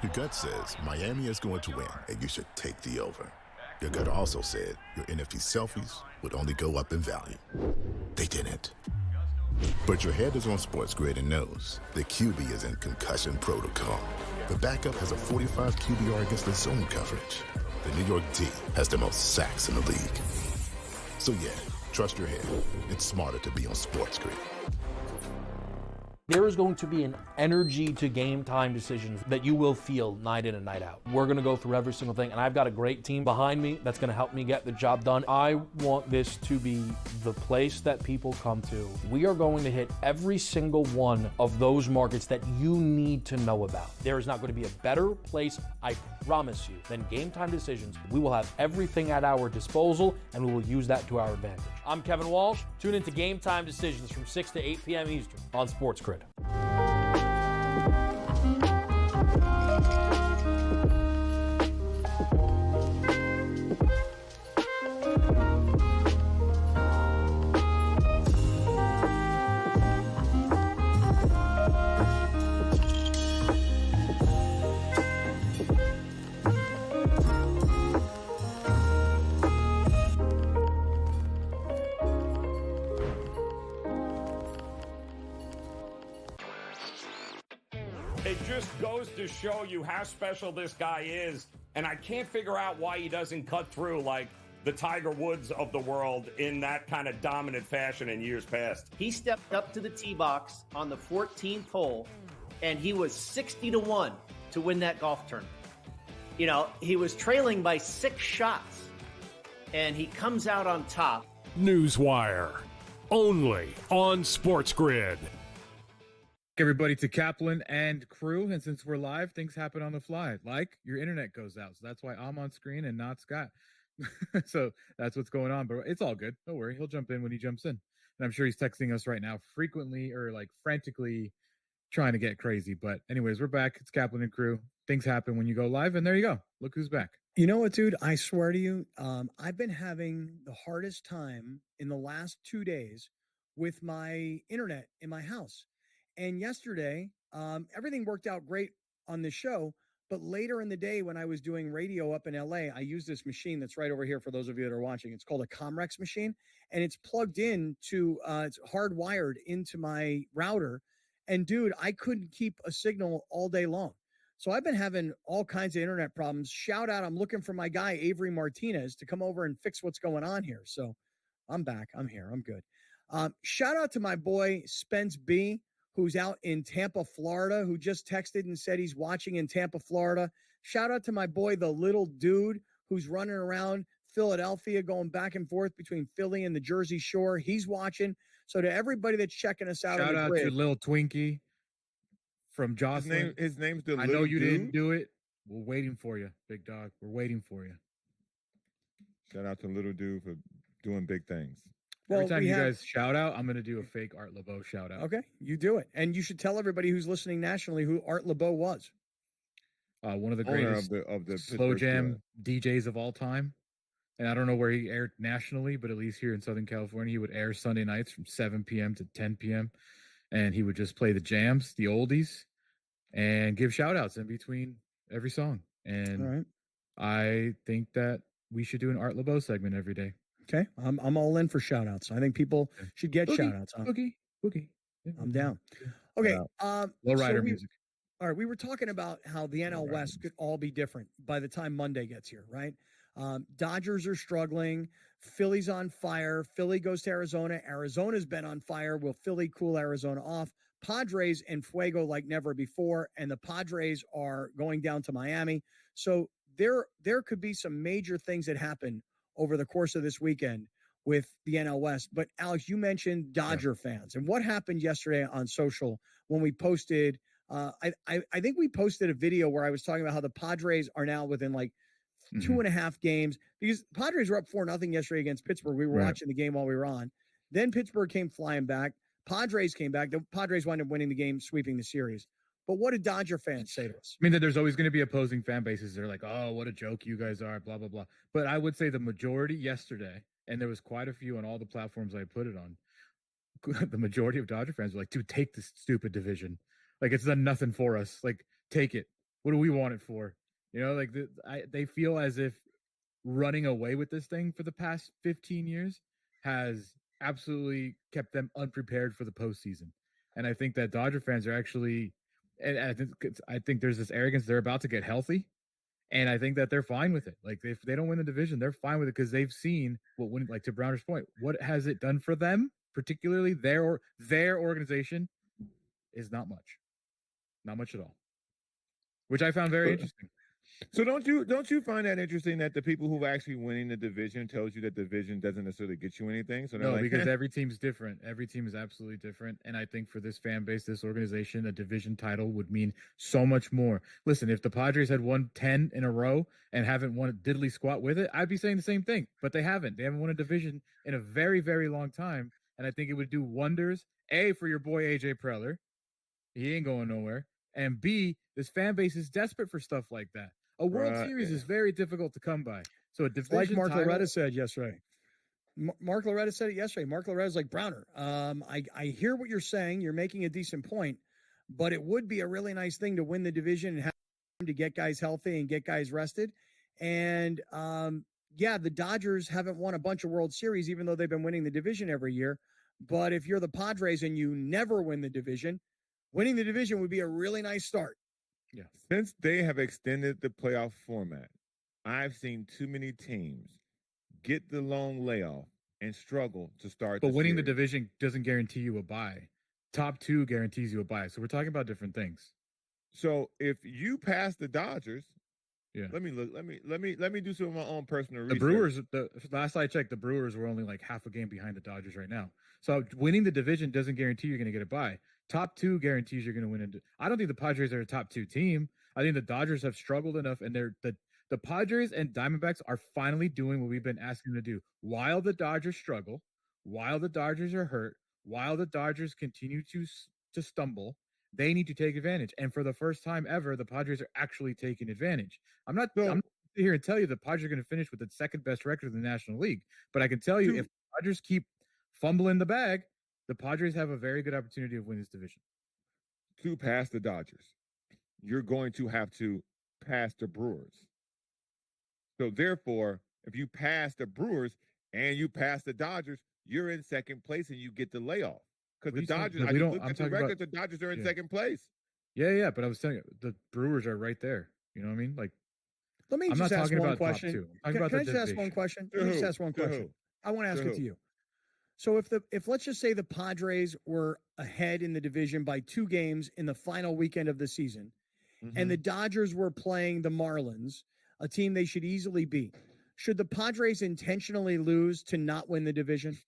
Your gut says Miami is going to win, and you should take the over. Your gut also said your NFT selfies would only go up in value. They didn't. But your head is on SportsGrid and knows the QB is in concussion protocol. The backup has a 45 QBR against the zone coverage. The New York D has the most sacks in the league. So yeah, trust your head. It's smarter to be on SportsGrid. There is going to be an energy to game time decisions that you will feel night in and night out. We're going to go through every single thing, and I've got a great team behind me that's going to help me get the job done. I want this to be the place that people come to. We are going to hit every single one of those markets that you need to know about. There is not going to be a better place, I promise you, than Game Time Decisions. We will have everything at our disposal, and we will use that to our advantage. I'm Kevin Walsh. Tune into Game Time Decisions from 6 to 8 p.m. Eastern on SportsGrid. It just goes to show you how special this guy is, and I can't figure out why he doesn't cut through like the Tiger Woods of the world in that kind of dominant fashion in years past. He stepped up to the tee box on the 14th hole, and he was 60-1 to win that golf tournament. You know, he was trailing by 6 shots, and he comes out on top. Newswire, only on SportsGrid. Everybody to Kaplan and Crew, and since we're live, things happen on the fly. Like your internet goes out, so that's why I'm on screen and not Scott. So that's what's going on, but it's all good. Don't worry, he'll jump in when he jumps in, and I'm sure he's texting us right now, frequently or like frantically trying to get crazy. But anyways, we're back. It's Kaplan and Crew. Things happen when you go live, and there you go. Look who's back. You know what, dude? I swear to you, I've been having the hardest time in the last 2 days with my internet in my house. And yesterday, everything worked out great on the show. But later in the day, when I was doing radio up in LA, I used this machine that's right over here for those of you that are watching. It's called a Comrex machine, and it's plugged in to, it's hardwired into my router. And dude, I couldn't keep a signal all day long. So I've been having all kinds of internet problems. Shout out, I'm looking for my guy, Avery Martinez, to come over and fix what's going on here. So I'm back. I'm here. I'm good. Shout out to my boy, Spence B., who's out in Tampa, Florida, who just texted and said he's watching in Tampa, Florida. Shout out to my boy, the little dude who's running around Philadelphia, going back and forth between Philly and the Jersey Shore. He's watching. So to everybody that's checking us out on Shout the out grid, to Lil Twinkie from Jocelyn. His name's the I little know you dude? didn't do it. We're waiting for you, big dog. We're waiting for you. Shout out to little dude for doing big things. Well, Every time we you have- guys shout out, I'm going to do a fake Art LeBeau shout out. Okay, you do it. And you should tell everybody who's listening nationally who Art LeBeau was. One of the Owner greatest of the slow Pittsburgh jam DJs of all time. And I don't know where he aired nationally, but at least here in Southern California, he would air Sunday nights from 7 p.m. to 10 p.m. And he would just play the jams, the oldies, and give shout outs in between every song. And All right. I think that we should do an Art LeBeau segment every day. Okay, I'm all in for shout outs. I think people should get Boogie, shout outs. Huh? Boogie. Yeah. I'm down. Okay. Lowrider music. All right, we were talking about how the NL West could all be different by the time Monday gets here, right? Dodgers are struggling. Philly's on fire. Philly goes to Arizona. Arizona's been on fire. Will Philly cool Arizona off? Padres and fuego like never before, and the Padres are going down to Miami. So there could be some major things that happen over the course of this weekend with the NL West. But Alex, you mentioned Dodger fans, and what happened yesterday on social when we posted. I think we posted a video where I was talking about how the Padres are now within like 2.5 games, because the Padres were up 4-0 yesterday against Pittsburgh. We were watching the game while we were on. Then Pittsburgh came flying back. Padres came back. The Padres wound up winning the game, sweeping the series. But what did Dodger fans say to us? I mean, that there's always going to be opposing fan bases. They're like, oh, what a joke you guys are, blah, blah, blah. But I would say the majority yesterday, and there was quite a few on all the platforms I put it on, the majority of Dodger fans were like, dude, take this stupid division. Like, it's done nothing for us. Like, take it. What do we want it for? You know, like they feel as if running away with this thing for the past 15 years has absolutely kept them unprepared for the postseason. And I think that Dodger fans are actually, and I think there's this arrogance. They're about to get healthy, and I think that they're fine with it. Like, if they don't win the division, they're fine with it because they've seen what, when, like to Browner's point, what has it done for them, particularly their organization, is not much at all, which I found very interesting. So don't you find that interesting that the people who are actually winning the division tells you that the division doesn't necessarily get you anything? So No, like, because every team's different. Every team is absolutely different. And I think for this fan base, this organization, a division title would mean so much more. Listen, if the Padres had won 10 in a row and haven't won a diddly squat with it, I'd be saying the same thing. But they haven't. They haven't won a division in a very, very long time. And I think it would do wonders, A, for your boy AJ Preller. He ain't going nowhere. And B, this fan base is desperate for stuff like that. A World Series is very difficult to come by. So a division Like Mark title, Loretta said yesterday. Mark Loretta said it yesterday. Mark Loretta's like, Browner, I hear what you're saying. You're making a decent point, but it would be a really nice thing to win the division and have to get guys healthy and get guys rested. And the Dodgers haven't won a bunch of World Series, even though they've been winning the division every year. But if you're the Padres and you never win the division, winning the division would be a really nice start. Yeah. Since they have extended the playoff format, I've seen too many teams get the long layoff and struggle to start. But winning the division doesn't guarantee you a bye. Top 2 guarantees you a bye. So we're talking about different things. So if you pass the Dodgers, yeah. Let me do some of my own personal The research. Brewers, last I checked, the Brewers were only like half a game behind the Dodgers right now. So winning the division doesn't guarantee you're going to get a bye. Top 2 guarantees you're going to win. I don't think the Padres are a top 2 team. I think the Dodgers have struggled enough, and the Padres and Diamondbacks are finally doing what we've been asking them to do. While the Dodgers struggle, while the Dodgers are hurt, while the Dodgers continue to stumble, they need to take advantage. And for the first time ever, the Padres are actually taking advantage. I'm not here to tell you the Padres are going to finish with the second best record in the National League, but I can tell you if the Dodgers keep fumbling the bag, the Padres have a very good opportunity of winning this division. To pass the Dodgers, you're going to have to pass the Brewers. So therefore, if you pass the Brewers and you pass the Dodgers, you're in second place and you get the layoff. Because the Dodgers, I looked at the record, the Dodgers are in second place. Yeah, but I was telling you, the Brewers are right there. You know what I mean? Like, let me I'm just not ask talking one about question. top 2. I'm talking about Can I the just ask one division. question? Let me just ask one question. I want to ask it to you. So if let's just say the Padres were ahead in the division by 2 games in the final weekend of the season, and the Dodgers were playing the Marlins, a team they should easily beat, should the Padres intentionally lose to not win the division?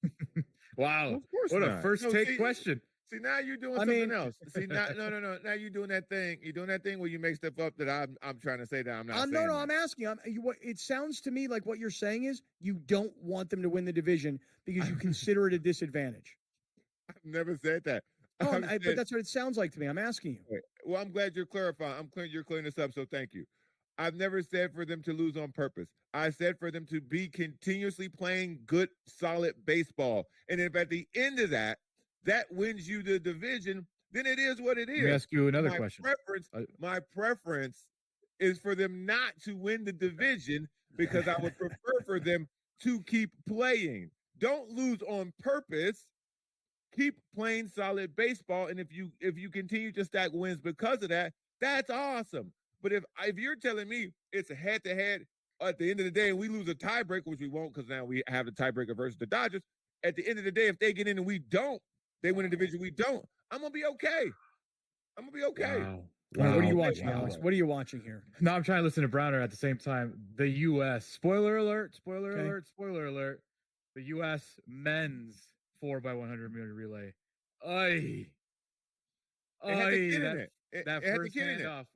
Wow. Of course What not. a first take question. See, now you're doing something else. See, no. Now you're doing that thing. You're doing that thing where you make stuff up that I'm trying to say that I'm not saying. No, I'm asking. It sounds to me like what you're saying is you don't want them to win the division because you consider it a disadvantage. I've never said that. Oh, but that's what it sounds like to me. I'm asking you. Well, I'm glad you're clarifying. You're clearing this up, so thank you. I've never said for them to lose on purpose. I said for them to be continuously playing good, solid baseball. And if at the end of that wins you the division, then it is what it is. Let me ask you another question. My preference is for them not to win the division because I would prefer for them to keep playing. Don't lose on purpose. Keep playing solid baseball. And if you continue to stack wins because of that, that's awesome. But if you're telling me it's a head-to-head at the end of the day and we lose a tiebreaker, which we won't because now we have the tiebreaker versus the Dodgers, at the end of the day, if they get in and we don't, they win a division, we don't, I'm going to be okay. I'm going to be okay. Wow. What are you watching, Alex? What are you watching here? No, I'm trying to listen to Browner at the same time. The U.S. Spoiler alert, spoiler alert, spoiler alert. The U.S. men's 4x100 meter relay. That first handoff.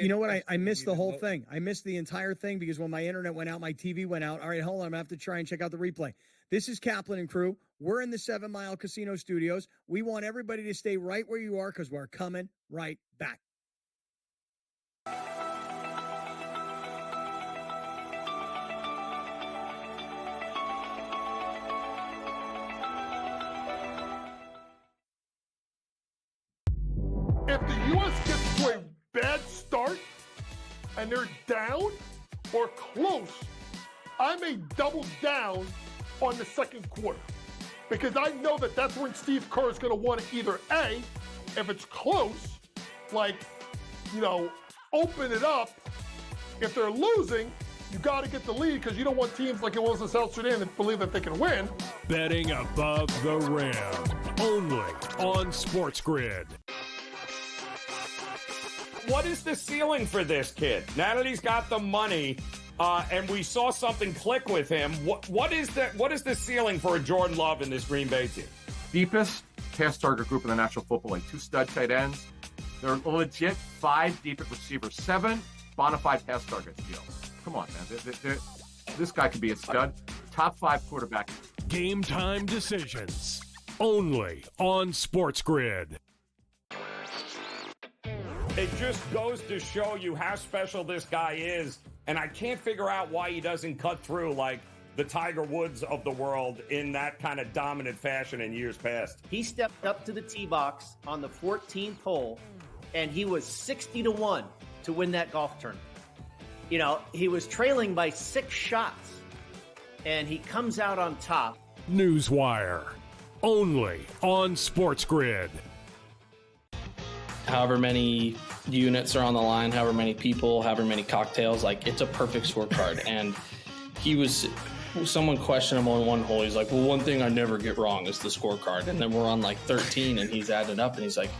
You know what? I missed the whole thing. I missed the entire thing because when my internet went out, my TV went out. All right, hold on. I'm going to have to try and check out the replay. This is Kaplan and Crew. We're in the 7 Mile Casino Studios. We want everybody to stay right where you are because we're coming right back. If the U.S. gets to a bad start and they're down or close, I may double down on the second quarter because I know that that's when Steve Kerr is going to want to either A, if it's close, open it up. If they're losing, you got to get the lead because you don't want teams like it was in South Sudan that believe that they can win. Betting above the rim, only on SportsGrid. What is the ceiling for this kid? Now that he's got the money, and we saw something click with him, what is the ceiling for a Jordan Love in this Green Bay team? Deepest pass target group in the National Football League. 2 stud tight ends. They're legit 5 deep at receiver, 7 bona fide pass targets. Come on, man. This guy could be a stud. Top 5 quarterback. Game time decisions, only on SportsGrid. It just goes to show you how special this guy is, and I can't figure out why he doesn't cut through like the Tiger Woods of the world in that kind of dominant fashion in years past. He stepped up to the tee box on the 14th hole, and he was 60-1 to win that golf tournament. He was trailing by 6 shots, and he comes out on top. Newswire, only on SportsGrid. However many units are on the line, however many people, however many cocktails, it's a perfect scorecard. And someone questioned him on one hole. He's like, well, one thing I never get wrong is the scorecard. And then we're on 13 and he's added up and he's like,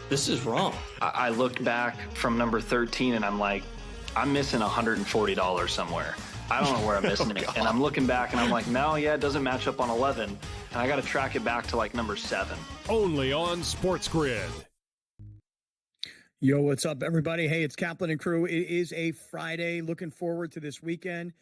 this is wrong. I looked back from number 13 and I'm like, I'm missing $140 somewhere. I don't know where I'm missing it. And I'm looking back and I'm like, no, it doesn't match up on 11. And I got to track it back to number 7. Only on SportsGrid. Yo, what's up, everybody? Hey, it's Kaplan and Crew. It is a Friday. Looking forward to this weekend.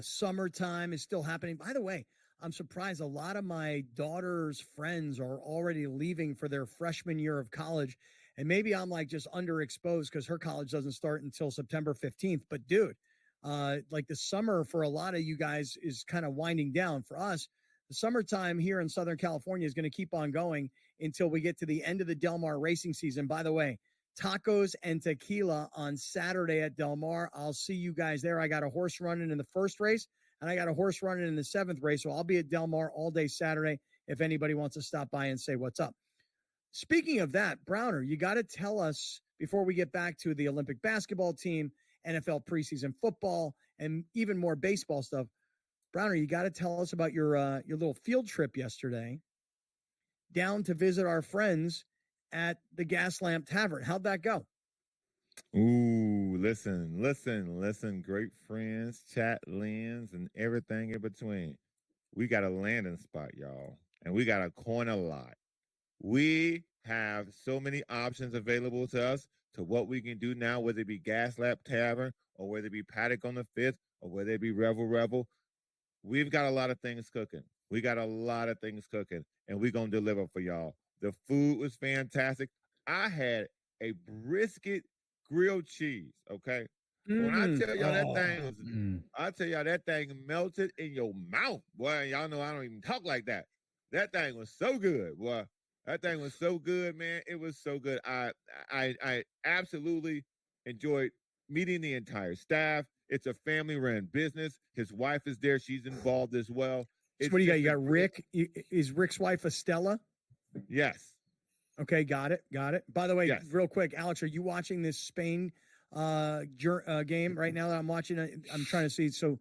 Summertime is still happening. By the way, I'm surprised a lot of my daughter's friends are already leaving for their freshman year of college. And maybe I'm just underexposed because her college doesn't start until September 15th. But dude, the summer for a lot of you guys is kind of winding down. For us, the summertime here in Southern California is going to keep on going until we get to the end of the Del Mar racing season. By the way, tacos and tequila on Saturday at Del Mar. I'll see you guys there. I got a horse running in the first race, and I got a horse running in the 7th race. So I'll be at Del Mar all day Saturday if anybody wants to stop by and say what's up. Speaking of that, Browner, you got to tell us before we get back to the Olympic basketball team, NFL preseason football, and even more baseball stuff. Browner, you got to tell us about your little field trip yesterday down to visit our friends at the Gas Lamp Tavern. How'd that go? Ooh, listen. Great friends, chat lands, and everything in between. We got a landing spot, y'all, and we got a corner lot. We have so many options available to us to what we can do now, whether it be Gas Lap Tavern or whether it be Paddock on the 5th or whether it be Revel. We've got a lot of things cooking. And we're going to deliver for y'all. The food was fantastic. I had a brisket grilled cheese, okay? When I tell y'all that thing melted in your mouth, boy. Y'all know I don't even talk like that. That thing was so good, boy. That thing was so good, man. It was so good. I absolutely enjoyed meeting the entire staff. It's a family-run business. His wife is there. She's involved as well. So what do you got? You got Rick. Is Rick's wife Estella? Yes. Okay, got it. By the way, real quick, Alex, are you watching this Spain game right now that I'm watching? I'm trying to see. So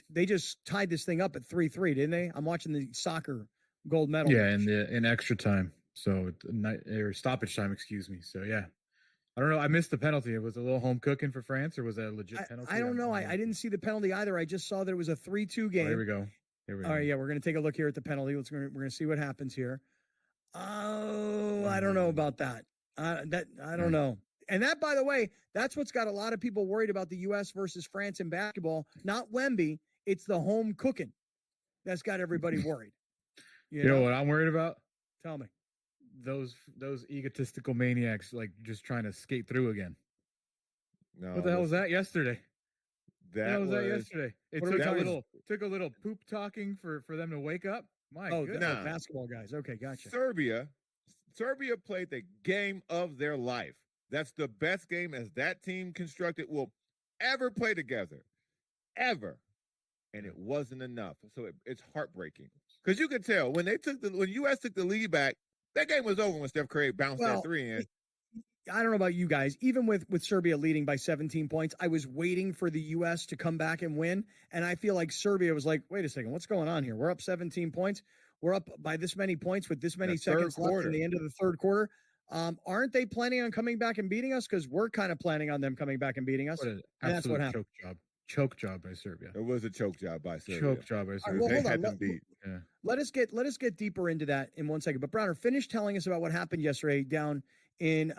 they just tied this thing up at 3-3, didn't they? I'm watching the soccer gold medal. Yeah, in extra time. So or stoppage time, excuse me. So yeah. I don't know. I missed the penalty. It was a little home cooking for France, or was that a legit penalty? I don't know. I didn't see the penalty either. I just saw that it was a 3-2 game. Oh, here we go. All right, yeah, we're going to take a look here at the penalty. We're going to see what happens here. Oh, I don't know about that. I don't know. And that, by the way, that's what's got a lot of people worried about the U.S. versus France in basketball. Not Wemby. It's the home cooking that's got everybody worried. You know what I'm worried about? Tell me. Those egotistical maniacs like just trying to skate through again. No, what the hell was that yesterday? That was that yesterday. It took a little poop talking for them to wake up. My goodness. Basketball guys. Okay, gotcha. Serbia played the game of their life. That's the best game as that team constructed will ever play together, ever. And it wasn't enough. So it's heartbreaking because you could tell when U.S. took the lead back, that game was over when Steph Curry bounced that three in. I don't know about you guys. Even with Serbia leading by 17 points, I was waiting for the U.S. to come back and win. And I feel like Serbia was like, wait a second, what's going on here? We're up 17 points. We're up by this many points with this many seconds left in the end of the third quarter. Aren't they planning on coming back and beating us? Because we're kind of planning on them coming back and beating us. And that's what happened. Choke job by Serbia. It was a choke job by Serbia. Well, hold on. Let us get deeper into that in 1 second. But Browner, finish telling us about what happened yesterday down in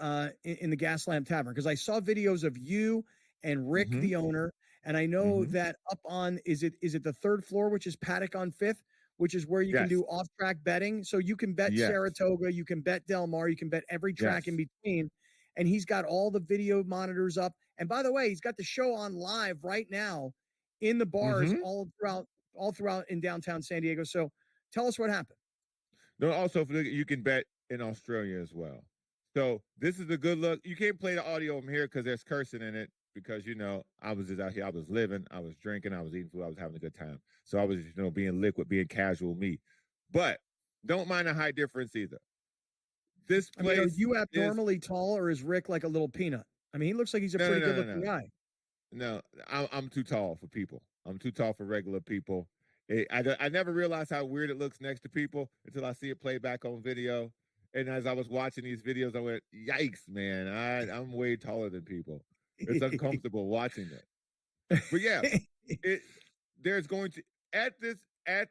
the Gas Lamp Tavern, because I saw videos of you and Rick, the owner, and I know that up on is it the third floor, which is Paddock on 5th, which is where you can do off-track betting. So you can bet Saratoga, you can bet Del Mar, you can bet every track in between. And he's got all the video monitors up. And by the way, he's got the show on live right now in the bars all throughout in downtown San Diego. So tell us what happened. No, also you can bet in Australia as well. So this is a good look. You can't play the audio from here because there's cursing in it. Because I was just out here. I was living. I was drinking. I was eating food. I was having a good time. So I was being liquid, being casual me. But don't mind the height difference either. This place. Are you abnormally tall, or is Rick like a little peanut? I mean, he looks like he's a pretty good-looking guy. No, I'm too tall for people. I'm too tall for regular people. I never realized how weird it looks next to people until I see it play back on video. And as I was watching these videos, I went, "Yikes, man! I'm way taller than people. It's uncomfortable watching it." But yeah, there's going to at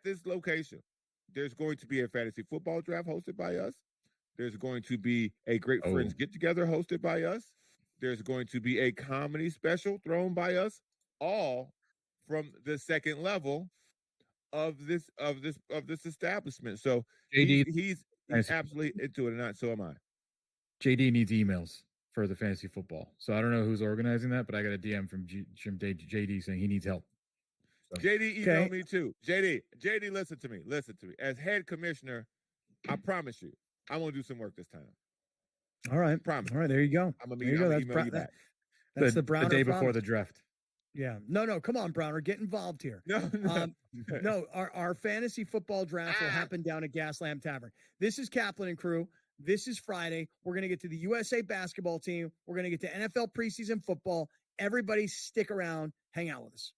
this location, there's going to be a fantasy football draft hosted by us. There's going to be a Great Friends Get Together hosted by us. There's going to be a comedy special thrown by us, all from the second level of this establishment. So JD, he's absolutely into it, and so am I. JD needs emails for the fantasy football. So I don't know who's organizing that, but I got a DM from JD saying he needs help. So. JD emailed me too. JD, listen to me. As head commissioner, I promise you, I won't do some work this time. All right. Promise. All right, there you go. I'm gonna email you back. That's the Browner the day promise. before the draft. Yeah. No, come on, Browner, get involved here. No, our fantasy football draft will happen down at Gas Lamp Tavern. This is Kaplan and Crew. This is Friday. We're going to get to the USA basketball team. We're going to get to NFL preseason football. Everybody stick around. Hang out with us.